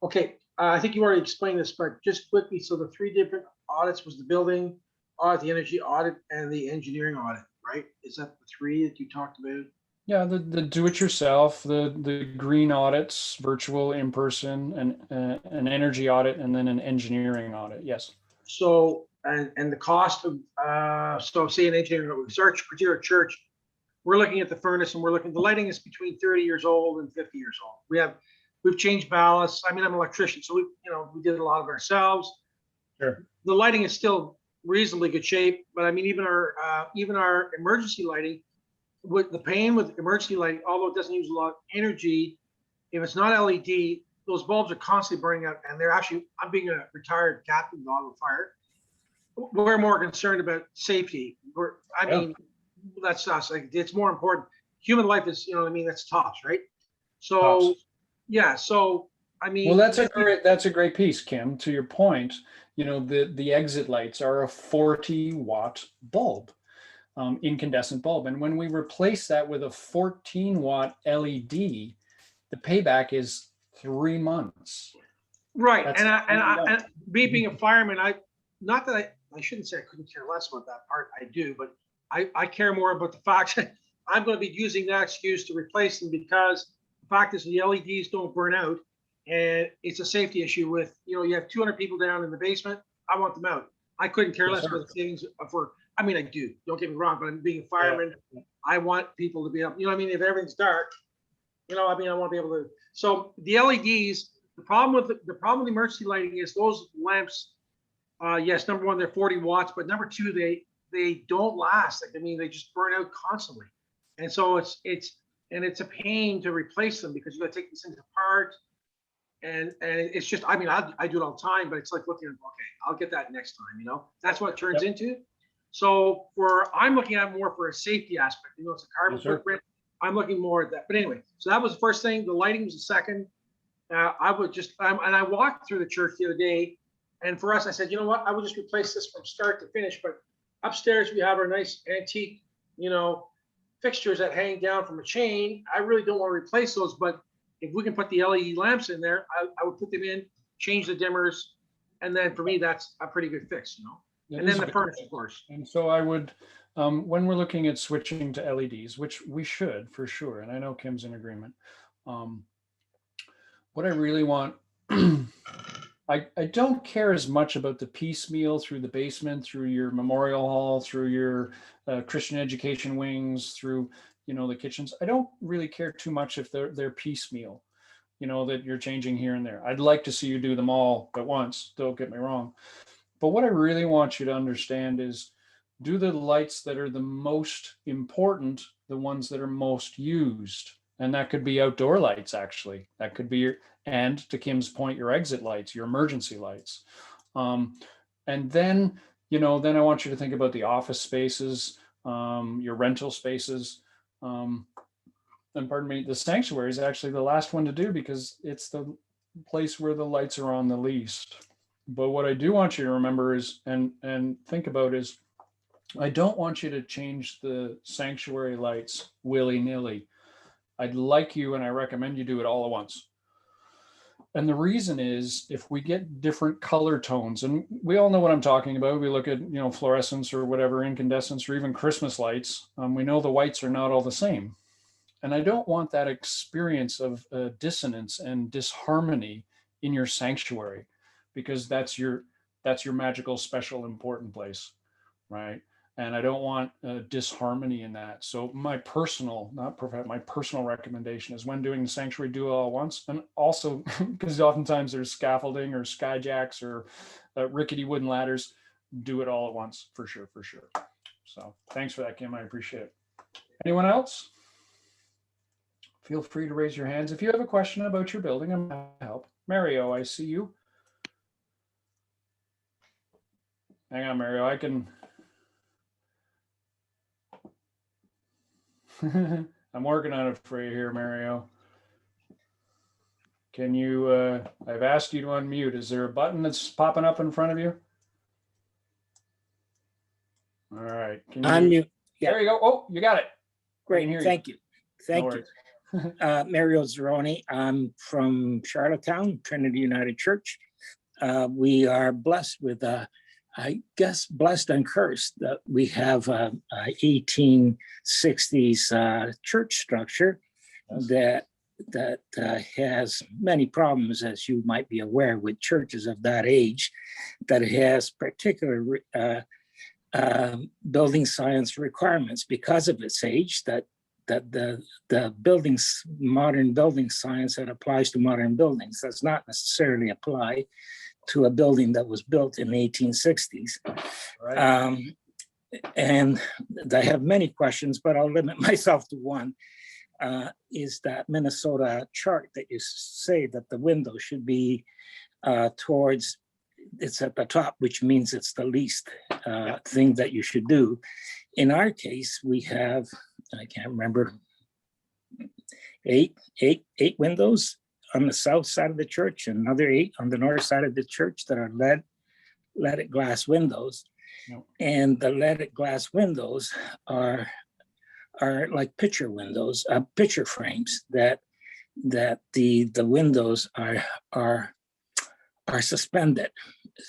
Okay, I think you already explained this, but just quickly, so the three different audits was the building audit, the energy audit, and the engineering audit, right? Is that the three that you talked about? Yeah, the do-it-yourself, the green audits, virtual, in-person, and an energy audit, and then an engineering audit. Yes. So, and the cost of, so say an engineering research, particular church, we're looking at the furnace and we're looking, the lighting is between 30 years old and 50 years old. We've changed ballasts. I mean, I'm an electrician, so we did a lot of ourselves. Sure. The lighting is still reasonably good shape, but I mean, even our emergency lighting, with the pain with emergency lighting, although it doesn't use a lot of energy, if it's not LED, those bulbs are constantly burning out, and they're actually, I'm being a retired captain of auto fire. We're more concerned about safety. I mean, that's us. Like, it's more important. Human life is, that's tops, right? So, Tops. Yeah. So, I mean, well, that's a great piece, Kim. To your point, the exit lights are a 40-watt bulb, incandescent bulb, and when we replace that with a 14-watt LED, the payback is 3 months. Right. That's and me being a fireman, I shouldn't say I couldn't care less about that part. I do, but I care more about the fact that I'm going to be using that excuse to replace them, because the fact is the LEDs don't burn out, and it's a safety issue with, you have 200 people down in the basement. I want them out. I couldn't care less about the things I mean, I do, don't get me wrong, but I'm being a fireman. Yeah. I want people to be up, if everything's dark, I want to be able to. So the LEDs, the problem with the emergency lighting is those lamps, yes, number one, they're 40 watts, but number two, they don't last. They just burn out constantly. And so it's a pain to replace them, because you got to take these things apart. And it's just, I do it all the time, but it's like looking at, okay, I'll get that next time, that's what it turns into. So I'm looking at more for a safety aspect, it's a carbon footprint. I'm looking more at that. But anyway, so that was the first thing. The lighting was the second. I would just, and I walked through the church the other day, and for us, I said, you know what, I would just replace this from start to finish. But upstairs, we have our nice antique, fixtures that hang down from a chain. I really don't want to replace those, but if we can put the LED lamps in there, I would put them in, change the dimmers, and then for me, that's a pretty good fix, That And is then a the good- furnace, of course. And so I would, when we're looking at switching to LEDs, which we should for sure, and I know Kim's in agreement. What I really want, I don't care as much about the piecemeal through the basement, through your memorial hall, through your Christian education wings, through the kitchens. I don't really care too much if they're piecemeal, that you're changing here and there. I'd like to see you do them all at once. Don't get me wrong. But what I really want you to understand is do the lights that are the most important, the ones that are most used. And that could be outdoor lights, actually. That could be and to Kim's point, your exit lights, your emergency lights. And then, then I want you to think about the office spaces, your rental spaces. And pardon me, the sanctuary is actually the last one to do because it's the place where the lights are on the least. But what I do want you to remember is, and think about is, I don't want you to change the sanctuary lights willy-nilly. I'd like you, and I recommend you do it all at once. And the reason is, if we get different color tones, and we all know what I'm talking about, we look at, fluorescence or whatever, incandescence, or even Christmas lights, we know the whites are not all the same. And I don't want that experience of dissonance and disharmony in your sanctuary, because that's your magical, special, important place, right? And I don't want disharmony in that. So my personal recommendation is, when doing the sanctuary, do it all at once. And also, because oftentimes there's scaffolding or skyjacks or rickety wooden ladders, do it all at once, for sure. So thanks for that, Kim. I appreciate it. Anyone else? Feel free to raise your hands. If you have a question about your building, I'm happy to help. Mario, I see you. Hang on, Mario, I can. I'm working on it for you here, Mario. Can you, I've asked you to unmute. Is there a button that's popping up in front of you? All right. Can you Unmute. Yeah. There you go. Oh, you got it. Great. hear you. Thank you. No Thank you. worries. Mario Zeroni. I'm from Charlottetown, Trinity United Church. We are blessed with, I guess, blessed and cursed that we have a 1860s church structure that has many problems, as you might be aware, with churches of that age, that has particular building science requirements because of its age, that the modern building science that applies to modern buildings does not necessarily apply to a building that was built in the 1860s. Right. And I have many questions, but I'll limit myself to one. Is that Minnesota chart that you say that the window should be towards, it's at the top, which means it's the least thing that you should do. In our case, we have, I can't remember, eight windows on the south side of the church, and another 8 on the north side of the church that are leaded glass windows. Yep. And the leaded glass windows are like picture windows, picture frames that the windows are suspended,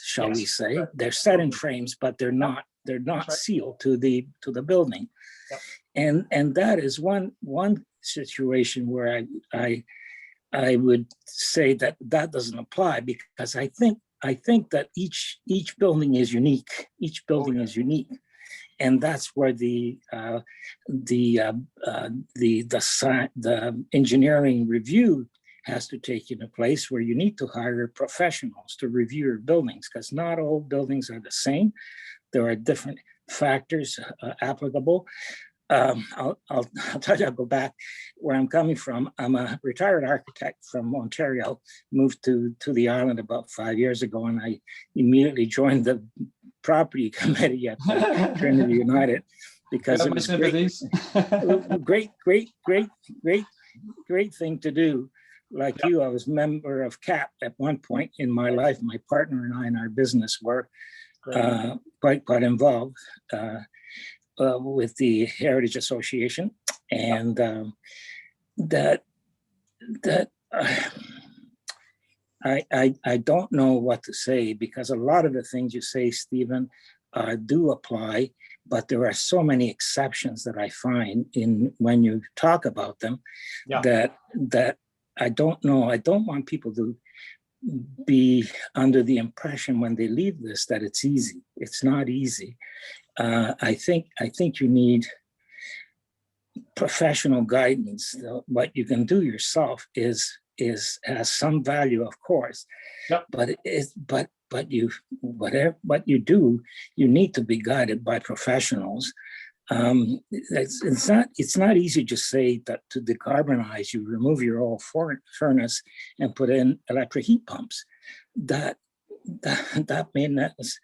shall we say. Right. They're set in frames, but they're not Right. sealed to the building. Yep. And that is one situation where I would say that doesn't apply, because I think that each building is unique. Each building is unique, and that's where the engineering review has to take into place, where you need to hire professionals to review your buildings, because not all buildings are the same. There are different factors applicable. I'll tell you, I'll go back where I'm coming from. I'm a retired architect from Ontario, moved to the island about 5 years ago, and I immediately joined the property committee at Trinity United, because it was great, great thing to do. like you, I was member of CAP at one point in my life. My partner and I in our business were quite involved with the Heritage Association, and that I don't know what to say, because a lot of the things you say, Stephen, do apply, but there are so many exceptions that I find in when you talk about them, that I don't know. I don't want people to be under the impression when they leave this that it's easy. It's not easy. I think you need professional guidance. What you can do yourself has some value, of course. But what you do, you need to be guided by professionals. It's not easy to say that to decarbonize, you remove your old furnace and put in electric heat pumps. That may not It's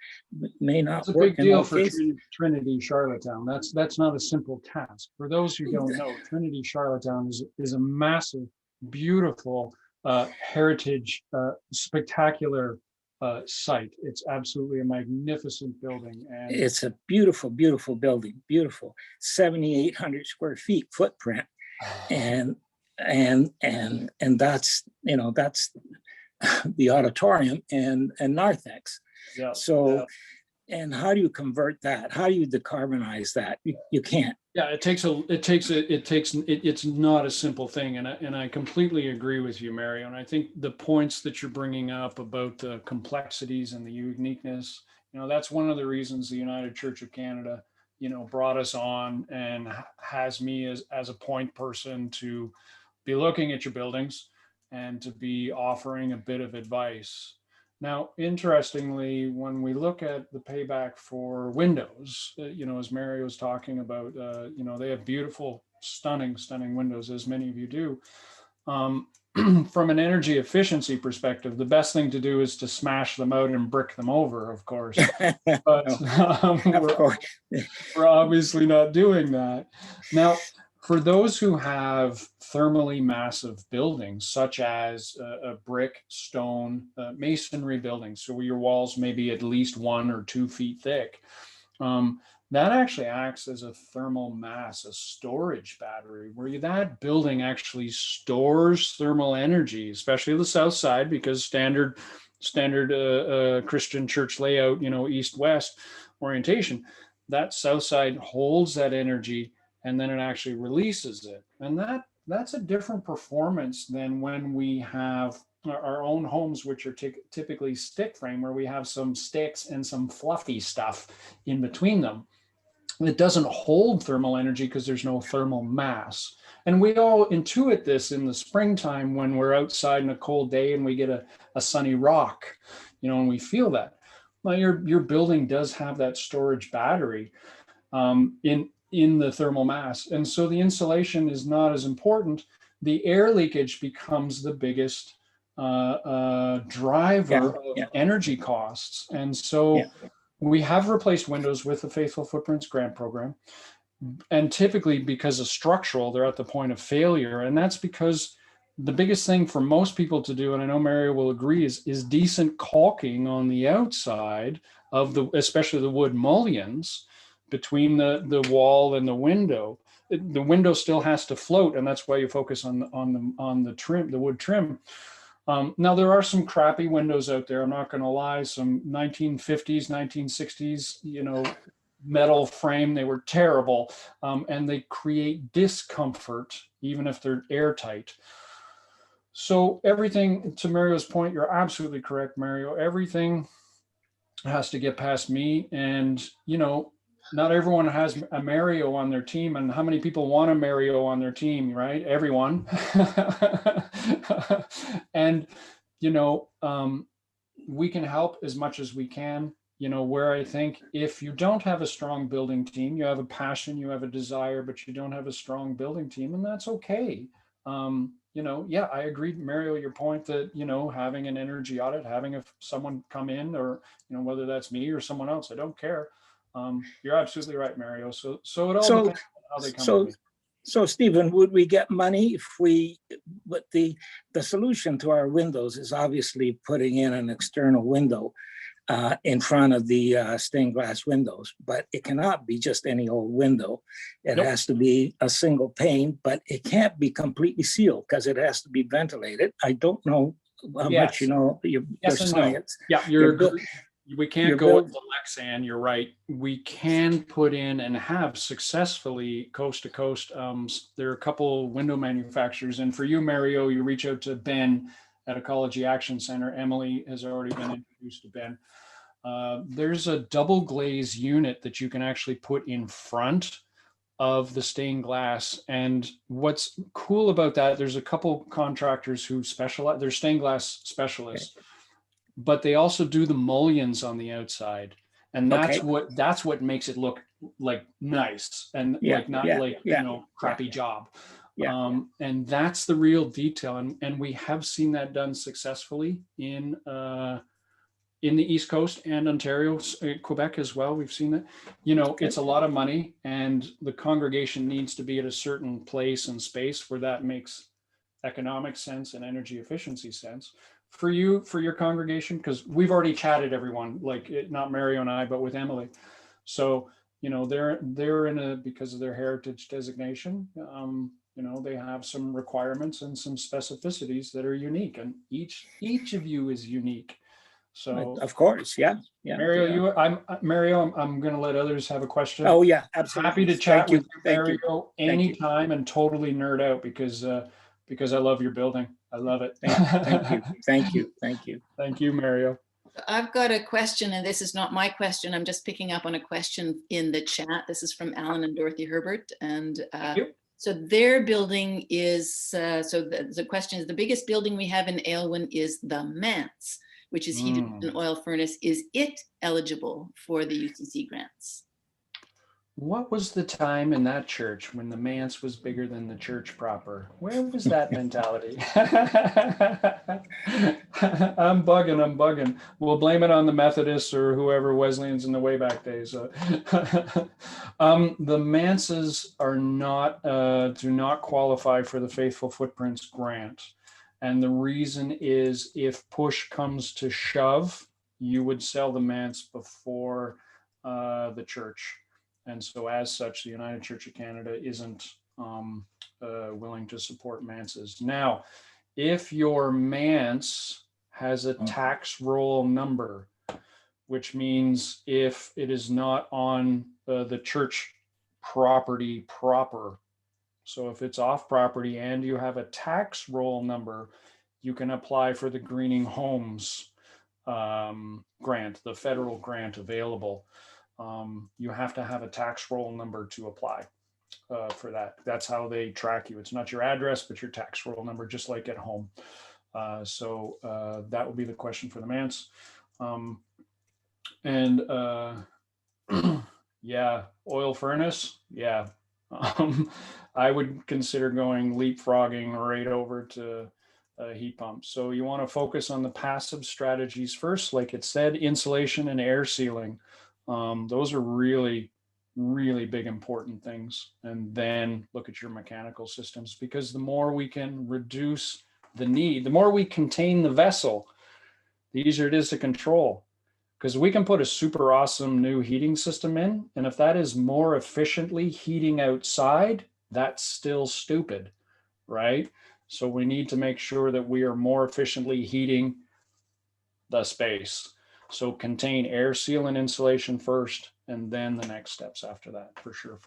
a work big in all deal for cases. Trinity Charlottetown. That's not a simple task. For those who don't know, Trinity Charlottetown is a massive, beautiful heritage, spectacular site. It's absolutely a magnificent building, and It's a beautiful, beautiful building. Beautiful, 7,800 square feet footprint, and that's that's the auditorium and narthex. yeah. So, and how do you convert that? How do you decarbonize that? You can't. Yeah, it's not a simple thing, and I completely agree with you, Mario. And I think the points that you're bringing up about the complexities and the uniqueness, that's one of the reasons the United Church of Canada, brought us on and has me as a point person to be looking at your buildings and to be offering a bit of advice. Now, interestingly, when we look at the payback for windows, as Mario was talking about, they have beautiful, stunning windows, as many of you do. From an energy efficiency perspective, the best thing to do is to smash them out and brick them over, of course. But we're obviously not doing that. Now, for those who have thermally massive buildings, such as a brick, stone, masonry buildings, so your walls may be at least 1 or 2 feet thick, that actually acts as a thermal mass, a storage battery, where that building actually stores thermal energy, especially the south side, because standard Christian church layout, east-west orientation, that south side holds that energy, and then it actually releases it. And that's a different performance than when we have our own homes, which are typically stick frame, where we have some sticks and some fluffy stuff in between them. It doesn't hold thermal energy because there's no thermal mass. And we all intuit this in the springtime when we're outside in a cold day and we get a sunny rock, and we feel that. Well, your building does have that storage battery in the thermal mass. And so the insulation is not as important. The air leakage becomes the biggest driver of energy costs. And so we have replaced windows with the Faithful Footprints grant program. And typically, because of structural, they're at the point of failure. And that's because the biggest thing for most people to do, and I know Mario will agree, is decent caulking on the outside of especially the wood mullions, between the wall and the window. The window still has to float, and that's why you focus on the trim, the wood trim. Now there are some crappy windows out there. I'm not going to lie. Some 1950s, 1960s, metal frame. They were terrible, and they create discomfort even if they're airtight. So everything, to Mario's point, you're absolutely correct, Mario. Everything has to get past me, and not everyone has a Mario on their team, and how many people want a Mario on their team, right? Everyone. And, we can help as much as we can, where I think if you don't have a strong building team, you have a passion, you have a desire, but you don't have a strong building team, and that's okay. I agree, Mario, your point that, having an energy audit, having someone come in, or, whether that's me or someone else, I don't care. You're absolutely right, Mario. So it all depends on how they come to me. So Stephen, would we get money if but the solution to our windows is obviously putting in an external window in front of the stained glass windows, but it cannot be just any old window. It Nope. has to be a single pane, but it can't be completely sealed because it has to be ventilated. I don't know how much you Yes. know your Yes and no. science. Yeah, we can't go with the Lexan, you're right. We can put in and have successfully coast to coast. There are a couple window manufacturers, and for you, Mario, you reach out to Ben at Ecology Action Center. Emily has already been introduced to Ben. There's a double glaze unit that you can actually put in front of the stained glass. And what's cool about that, there's a couple contractors who specialize, they're stained glass specialists, but they also do the mullions on the outside. And that's what makes it look like nice and like not crappy job. Yeah. And that's the real detail. And we have seen that done successfully in the East Coast and Ontario, Quebec as well. We've seen that. It's a lot of money, and the congregation needs to be at a certain place and space where that makes economic sense and energy efficiency sense. For your congregation, because we've already chatted, everyone, not Mario and I, but with Emily. So, they're in because of their heritage designation, they have some requirements and some specificities that are unique, and each of you is unique. So of course, yeah. Mario, I'm going to let others have a question. Oh yeah, absolutely. Happy to chat with you, Mario, anytime and totally nerd out because I love your building. I love it. Thank you. Thank you, Mario. I've got a question, and this is not my question. I'm just picking up on a question in the chat. This is from Alan and Dorothy Herbert. And so their building is, the question is, the biggest building we have in Aylwin is the Manse, which is heated with an oil furnace. Is it eligible for the UCC grants? What was the time in that church when the manse was bigger than the church proper? Where was that mentality? I'm bugging. We'll blame it on the Methodists or whoever, Wesleyans in the way back days. The manses are do not qualify for the Faithful Footprints grant. And the reason is, if push comes to shove, you would sell the manse before the church. And so as such, the United Church of Canada isn't willing to support manses. Now, if your manse has a tax roll number, which means if it is not on the church property proper, so if it's off property and you have a tax roll number, you can apply for the Greening Homes grant, the federal grant available. You have to have a tax roll number to apply for that. That's how they track you. It's not your address, but your tax roll number, just like at home. So that would be the question for the manse. Yeah, oil furnace. Yeah. I would consider going leapfrogging right over to heat pumps. So you want to focus on the passive strategies first, like it said, insulation and air sealing. Those are really, really big, important things. And then look at your mechanical systems, because the more we can reduce the need, the more we contain the vessel, the easier it is to control. Because we can put a super awesome new heating system in, and if that is more efficiently heating outside, that's still stupid, right? So we need to make sure that we are more efficiently heating the space. So contain air seal and insulation first, and then the next steps after that, for sure.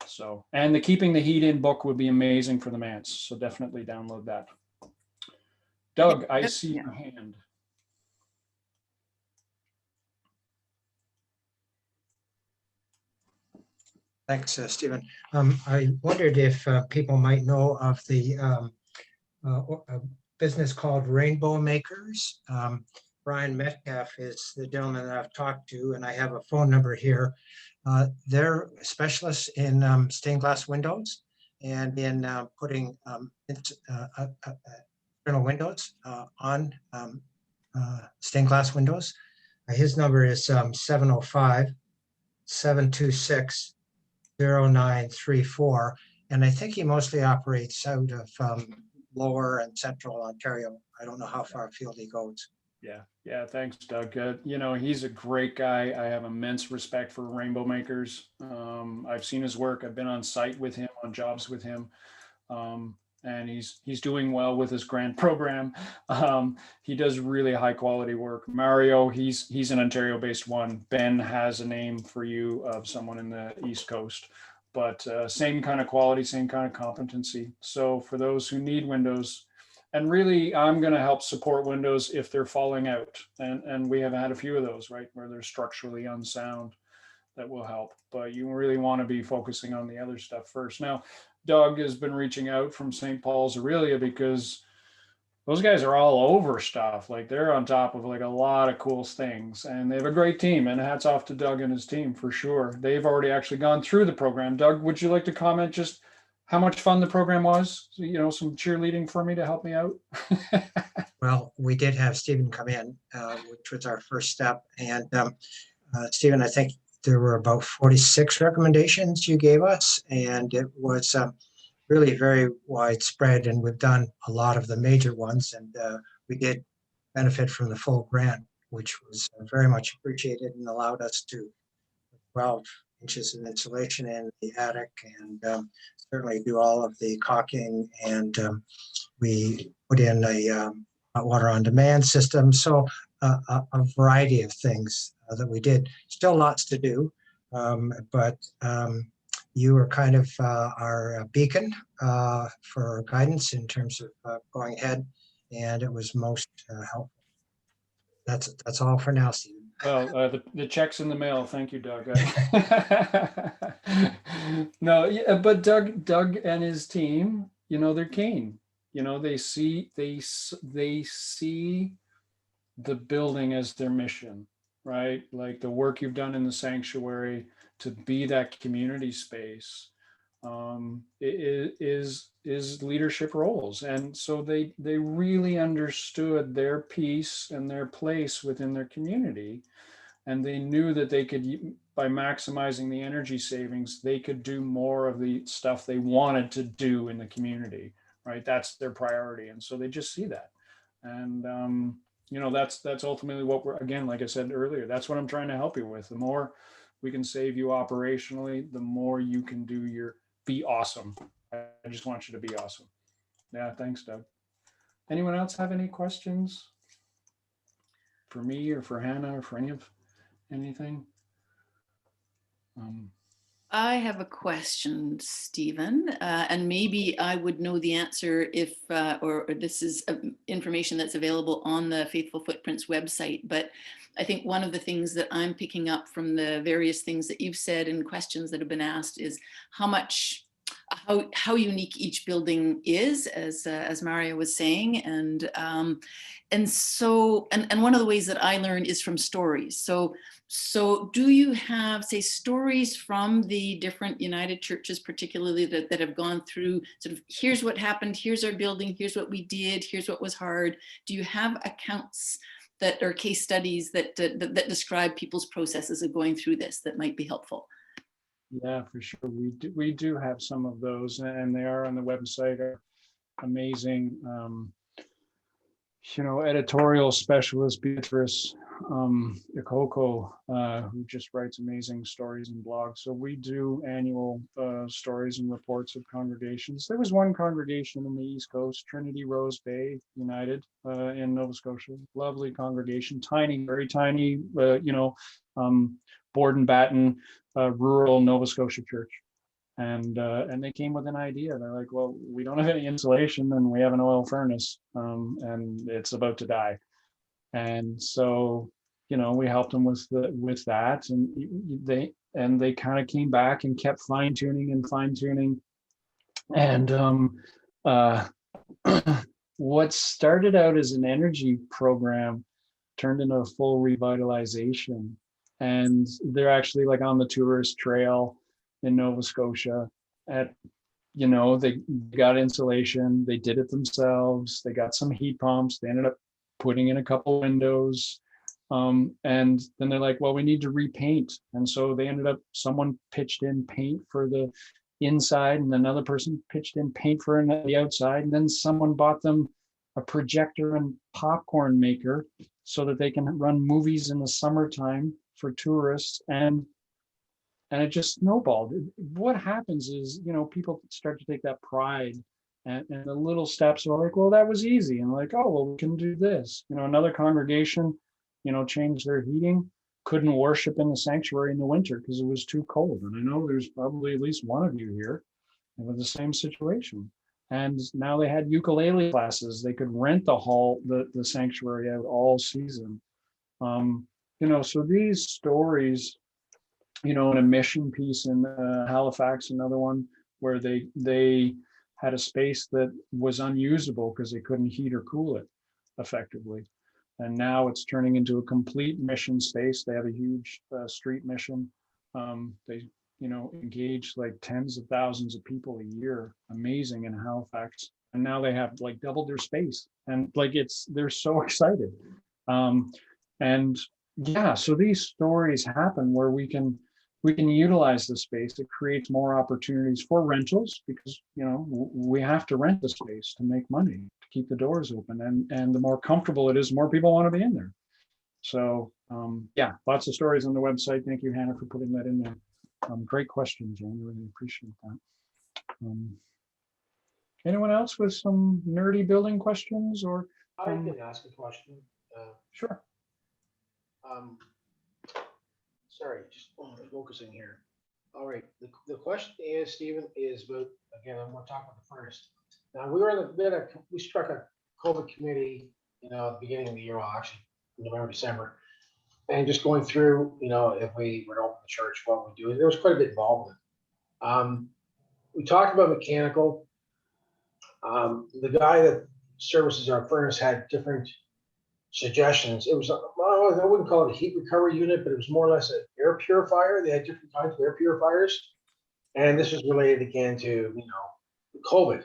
So, and the keeping the heat in book would be amazing for the manse. So definitely download that. Doug, I see your hand. Thanks, Stephen. I wondered if people might know of the business called Rainbow Makers. Brian Metcalf is the gentleman that I've talked to, and I have a phone number here. They're specialists in stained glass windows and in putting external windows on stained glass windows. His number is 705-726-0934. And I think he mostly operates out of Lower and Central Ontario. I don't know how far afield he goes. Yeah, thanks, Doug. He's a great guy. I have immense respect for Rainbow Makers. I've seen his work. I've been on site with him, on jobs with him. And he's doing well with his grant program. He does really high quality work. Mario, he's an Ontario-based one. Ben has a name for you of someone in the East Coast, but same kind of quality, same kind of competency. So for those who need windows, and really, I'm going to help support windows if they're falling out. And we have had a few of those, right, where they're structurally unsound. That will help. But you really want to be focusing on the other stuff first. Now, Doug has been reaching out from St. Paul's Aurelia because those guys are all over stuff. Like they're on top of like a lot of cool things, and they have a great team, and hats off to Doug and his team for sure. They've already actually gone through the program. Doug, would you like to comment just how much fun the program was? Some cheerleading for me to help me out. Well, we did have Stephen come in, which was our first step. And Stephen, I think there were about 46 recommendations you gave us, and it was really very widespread. And we've done a lot of the major ones, and we did benefit from the full grant, which was very much appreciated and allowed us to 12 inches of insulation in the attic, and certainly do all of the caulking, and we put in a hot water on demand system. So a variety of things that we did. Still lots to do, but you were kind of our beacon for guidance in terms of going ahead, and it was most helpful. That's all for now, Stephen. Well, the check's in the mail. Thank you, Doug. No, yeah, but Doug and his team, they're keen. They see the building as their mission, right? Like the work you've done in the sanctuary to be that community space is leadership roles. And so they really understood their piece and their place within their community. And they knew that they could, by maximizing the energy savings, they could do more of the stuff they wanted to do in the community, right? That's their priority. And so they just see that. And, that's ultimately what we're, again, like I said earlier, that's what I'm trying to help you with. The more we can save you operationally, the more you can do be awesome. I just want you to be awesome. Yeah, thanks, Doug. Anyone else have any questions for me or for Hannah or for anything? I have a question, Stephen, and maybe I would know the answer if, or this is information that's available on the Faithful Footprints website. But I think one of the things that I'm picking up from the various things that you've said and questions that have been asked is how unique each building is, as Mario was saying, and one of the ways that I learn is from stories. So do you have, say, stories from the different United churches, particularly that have gone through sort of, here's what happened, here's our building, here's what we did, here's what was hard. Do you have accounts that are case studies that describe people's processes of going through this that might be helpful? Yeah, for sure. We do have some of those, and they are on the website. Are amazing. Editorial specialist Beatrice Ikoko, who just writes amazing stories and blogs. So we do annual stories and reports of congregations. There was one congregation in the East Coast, Trinity Rose Bay United in Nova Scotia. Lovely congregation, tiny, very tiny, board and batten, rural Nova Scotia church. And they came with an idea. They're like, well, we don't have any insulation and we have an oil furnace and it's about to die. And so, we helped them with that, and they kind of came back and kept fine tuning. And what started out as an energy program turned into a full revitalization. And they're actually like on the tourist trail in Nova Scotia they got insulation, they did it themselves, they got some heat pumps, they ended up putting in a couple windows, and then they're like, well, we need to repaint. And so they ended up, someone pitched in paint for the inside, and another person pitched in paint for the outside, and then someone bought them a projector and popcorn maker so that they can run movies in the summertime for tourists, and it just snowballed. What happens is, people start to take that pride, and the little steps are like, well, that was easy, and like, oh, well, we can do this. Another congregation, changed their heating, couldn't worship in the sanctuary in the winter because it was too cold. And I know there's probably at least one of you here with the same situation. And now they had ukulele classes. They could rent the hall, the sanctuary out all season. So these stories, and a mission piece in Halifax, another one where they had a space that was unusable because they couldn't heat or cool it effectively. And now it's turning into a complete mission space. They have a huge street mission. They, engage like tens of thousands of people a year. Amazing in Halifax. And now they have like doubled their space. And like they're so excited. And yeah, so these stories happen where we can utilize the space. It creates more opportunities for rentals because, we have to rent the space to make money, to keep the doors open. And the more comfortable it is, the more people want to be in there. So yeah, lots of stories on the website. Thank you, Hannah, for putting that in there. Great question, Jane. Really appreciate that. Anyone else with some nerdy building questions or? I can ask a question. Sure. Sorry, just focusing here. All right, the question is, Stephen, is about, again, I'm going to talk about the furnace. Now, we struck a COVID committee, at the beginning of the year, well, actually, November, December, and just going through, if we were to open the church, what we do. There was quite a bit involved in it. We talked about mechanical. The guy that services our furnace had different suggestions. It was, I wouldn't call it a heat recovery unit, but it was more or less an air purifier. They had different kinds of air purifiers. And this was related again to, COVID.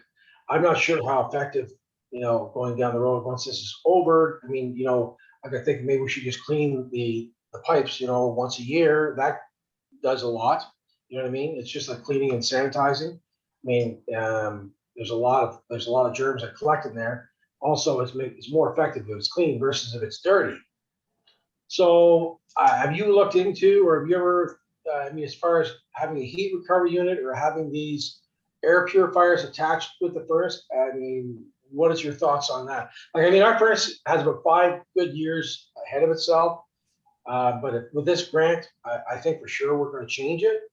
I'm not sure how effective, going down the road once this is over. I mean, I think maybe we should just clean the pipes, once a year. That does a lot. You know what I mean? It's just like cleaning and sanitizing. I mean, there's a lot of germs that collect in there. Also, it's more effective if it's clean versus if it's dirty. So have you looked into, or have you ever, as far as having a heat recovery unit or having these air purifiers attached with the furnace, what is your thoughts on that? Our furnace has about 5 good years ahead of itself. But with this grant, I think for sure we're going to change it.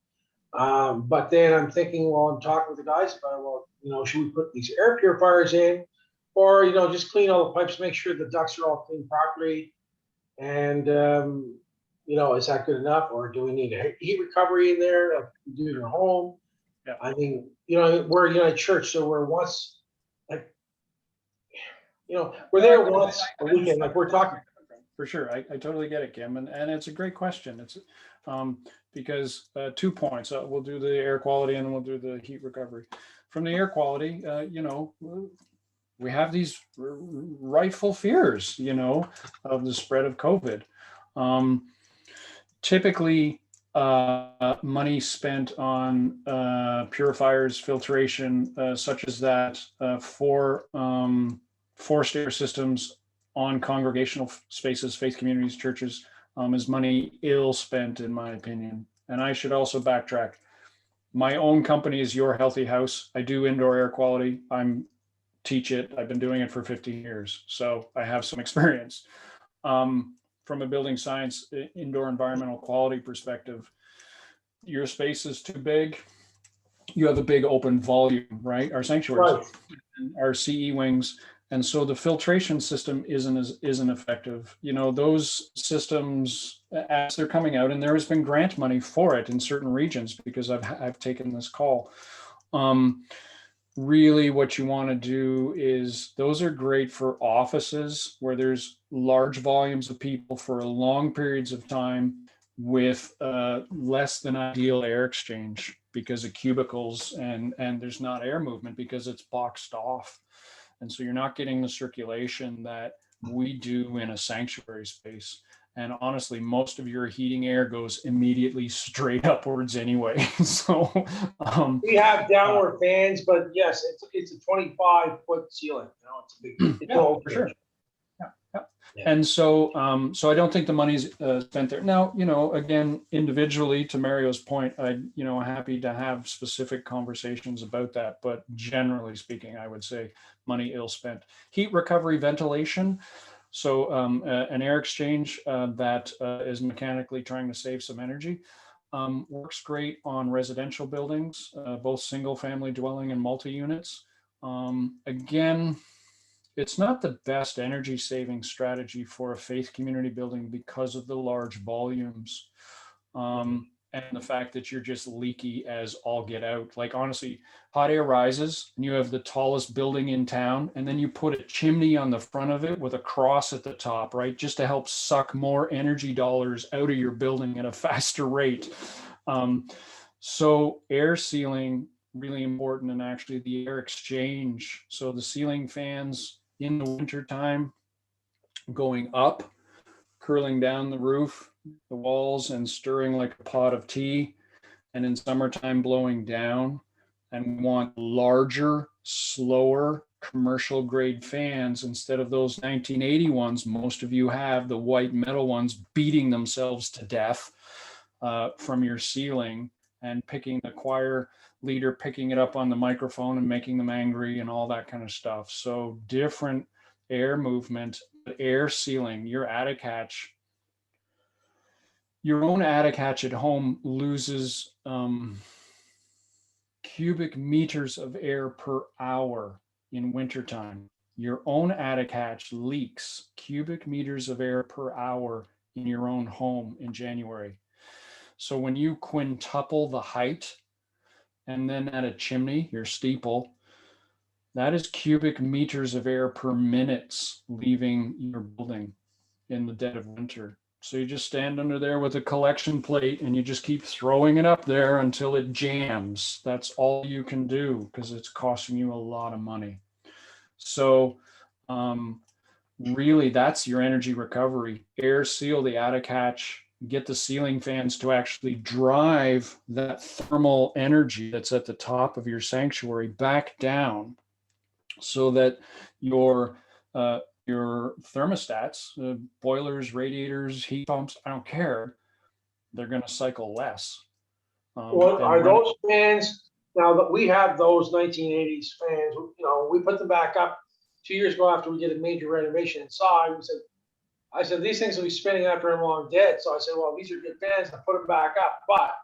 But then I'm thinking, well, I'm talking with the guys about, should we put these air purifiers in, or, just clean all the pipes, make sure the ducts are all cleaned properly. And, is that good enough? Or do we need a heat recovery in there like you do in your home? Yeah. We're a United Church, so we're once, we're there once a weekend, like we're talking. For sure. I totally get it, Kim. And it's a great question. It's because 2 points. We'll do the air quality and then we'll do the heat recovery. From the air quality, we have these rightful fears, of the spread of COVID. Typically, money spent on purifiers, filtration, such as that, for forced air systems on congregational spaces, faith communities, churches, is money ill spent, in my opinion. And I should also backtrack. My own company is Your Healthy House. I do indoor air quality. Teach it. I've been doing it for 15 years. So I have some experience. From a building science, indoor environmental quality perspective, your space is too big. You have a big open volume, right? Our sanctuaries, right. Our CE wings. And so the filtration system isn't effective. Those systems, as they're coming out, and there has been grant money for it in certain regions because I've taken this call. Really what you want to do is, those are great for offices where there's large volumes of people for long periods of time with less than ideal air exchange because of cubicles and there's not air movement because it's boxed off. And so you're not getting the circulation that we do in a sanctuary space. And honestly, most of your heating air goes immediately straight upwards anyway. So We have downward fans, but yes, it's a 25-foot ceiling. You know, it's a big, it's yeah, all for sure. range. Yeah. And so, so I don't think the money's spent there. Now, you know, again, individually, to Mario's point, happy to have specific conversations about that. But generally speaking, I would say money ill spent. Heat recovery ventilation. So an air exchange that is mechanically trying to save some energy works great on residential buildings, both single family dwelling and multi-units. Again, it's not the best energy saving strategy for a faith community building because of the large volumes and the fact that you're just leaky as all get out. Like honestly, hot air rises and you have the tallest building in town, and then you put a chimney on the front of it with a cross at the top, right? Just to help suck more energy dollars out of your building at a faster rate. So air sealing, really important, and actually the air exchange. So the ceiling fans in the wintertime going up, curling down the roof, the walls, and stirring like a pot of tea, and in summertime blowing down. And we want larger, slower, commercial grade fans instead of those 1980 ones most of you have, the white metal ones beating themselves to death from your ceiling, and picking the choir leader picking it up on the microphone and making them angry and all that kind of stuff. So different air movement, air sealing, your attic hatch. Your own attic hatch at home loses cubic meters of air per hour in wintertime. Your own attic hatch leaks cubic meters of air per hour in your own home in January. So when you quintuple the height and then at a chimney, your steeple, that is cubic meters of air per minute leaving your building in the dead of winter. So you just stand under there with a collection plate and you just keep throwing it up there until it jams. That's all you can do because it's costing you a lot of money. So really that's your energy recovery. Air seal the attic hatch, get the ceiling fans to actually drive that thermal energy that's at the top of your sanctuary back down so that your thermostats, boilers, radiators, heat pumps, I don't care, they're going to cycle less. What are those fans? Now that we have those 1980s fans, you know, we put them back up 2 years ago after we did a major renovation inside. I said, these things will be spinning after I'm long dead. So I said, well, these are good fans. I put them back up, but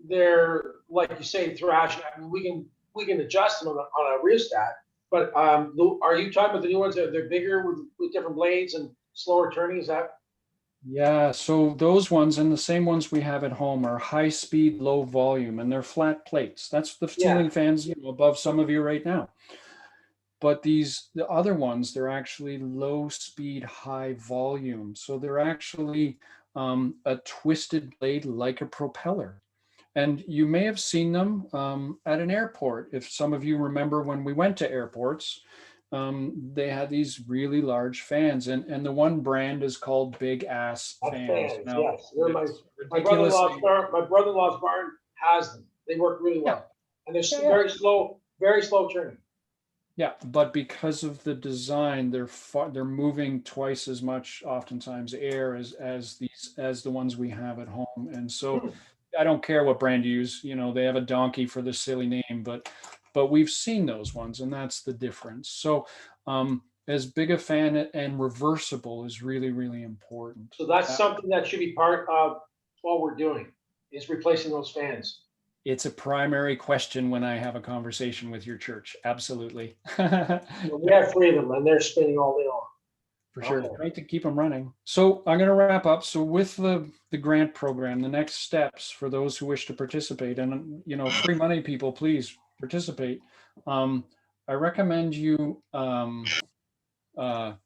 they're, like you say, thrashing. I mean, we can adjust them on a rheostat. But are you talking about the new ones that they're bigger with different blades and slower turning? Is that? Yeah, so those ones and the same ones we have at home are high speed, low volume, and they're flat plates. That's the ceiling fans, above some of you right now. But the other ones, they're actually low speed, high volume. So they're actually a twisted blade like a propeller. And you may have seen them at an airport. If some of you remember when we went to airports, they had these really large fans. And the one brand is called Big Ass Fans. Now, yes. My brother-in-law's barn has them. They work really well. And they're very slow turning. Yeah, but because of the design, they're moving twice as much, oftentimes, air as the ones we have at home. And so I don't care what brand you use. They have a donkey for the silly name, but we've seen those ones, and that's the difference. So as big a fan and reversible is really, really important. So that's something that should be part of what we're doing, is replacing those fans. It's a primary question when I have a conversation with your church. Absolutely. We have 3 of them, and they're spinning all day long. For sure. Okay. Great to keep them running. So I'm going to wrap up. So with the grant program, the next steps for those who wish to participate, and free money people, please participate. I recommend you go to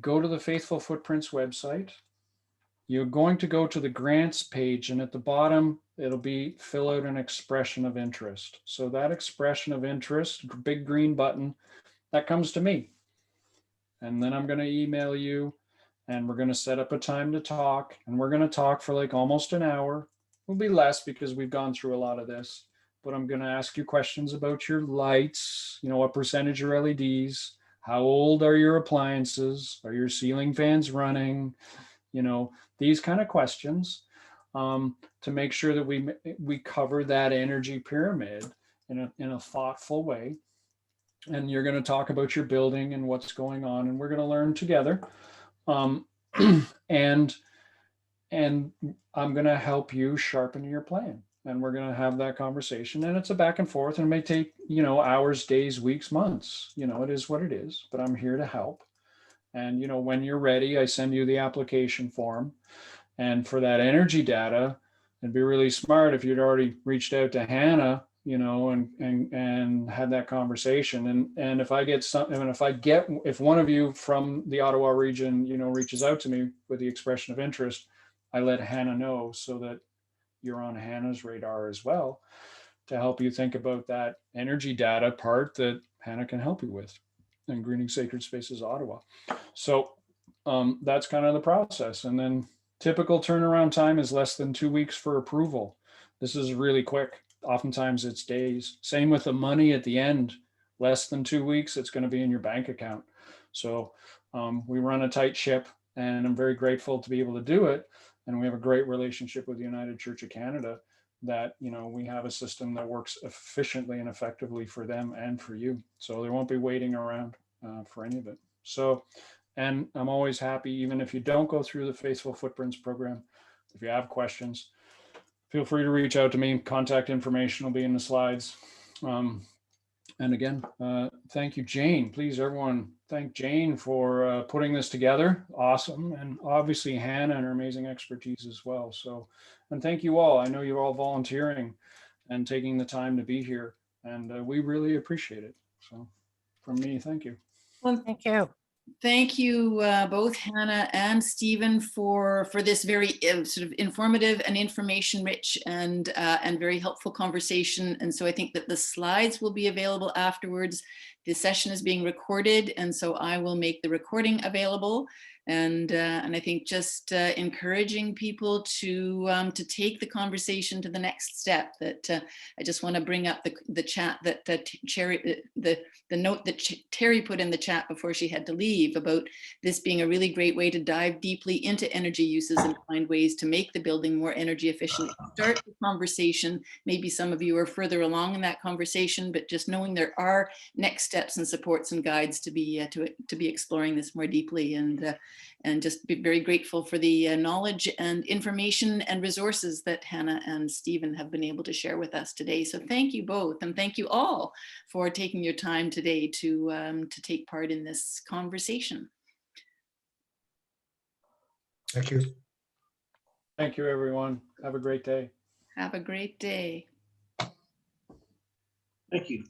the Faithful Footprints website. You're going to go to the grants page, and at the bottom, it'll be fill out an expression of interest. So that expression of interest, big green button, that comes to me. And then I'm going to email you and we're going to set up a time to talk, and we're going to talk for like almost an hour. It'll be less because we've gone through a lot of this, but I'm going to ask you questions about your lights, you know, what percentage are LEDs, how old are your appliances, are your ceiling fans running, you know, these kind of questions, to make sure that we cover that energy pyramid in a thoughtful way. And you're going to talk about your building and what's going on, and we're going to learn together. And I'm going to help you sharpen your plan, and we're going to have that conversation, and it's a back and forth, and it may take, you know, hours, days, weeks, months, you know, it is what it is, but I'm here to help. And, you know, when you're ready, I send you the application form. And for that energy data, it'd be really smart if you'd already reached out to Hannah, you know, and had that conversation. And if I get something, and if one of you from the Ottawa region, you know, reaches out to me with the expression of interest, I let Hannah know so that you're on Hannah's radar as well, to help you think about that energy data part that Hannah can help you with in Greening Sacred Spaces Ottawa. So that's kind of the process. And then typical turnaround time is less than 2 weeks for approval. This is really quick. Oftentimes it's days. Same with the money at the end, less than 2 weeks, it's going to be in your bank account. So we run a tight ship, and I'm very grateful to be able to do it. And we have a great relationship with the United Church of Canada, that, you know, we have a system that works efficiently and effectively for them and for you. So there won't be waiting around for any of it. So, and I'm always happy, even if you don't go through the Faithful Footprints program, if you have questions, feel free to reach out to me. Contact information will be in the slides. And again, thank you, Jane. Please, everyone, thank Jane for putting this together. Awesome. And obviously Hannah and her amazing expertise as well. So, and thank you all. I know you're all volunteering and taking the time to be here, and we really appreciate it. So from me, thank you. Well, Thank you. thank you both Hannah and Stephen for this very sort of informative and information rich and very helpful conversation. And so I think that the slides will be available afterwards. The session is being recorded, and so I will make the recording available. And I think just encouraging people to take the conversation to the next step. That I just want to bring up the chat that the note that Terry put in the chat before she had to leave, about this being a really great way to dive deeply into energy uses and find ways to make the building more energy efficient. Start the conversation. Maybe some of you are further along in that conversation, but just knowing there are next steps and supports and guides to be exploring this more deeply, and just be very grateful for the knowledge and information and resources that Hannah and Stephen have been able to share with us today. So thank you both, and thank you all for taking your time today to take part in this conversation. Thank you. Thank you, everyone. Have a great day. Have a great day. Thank you.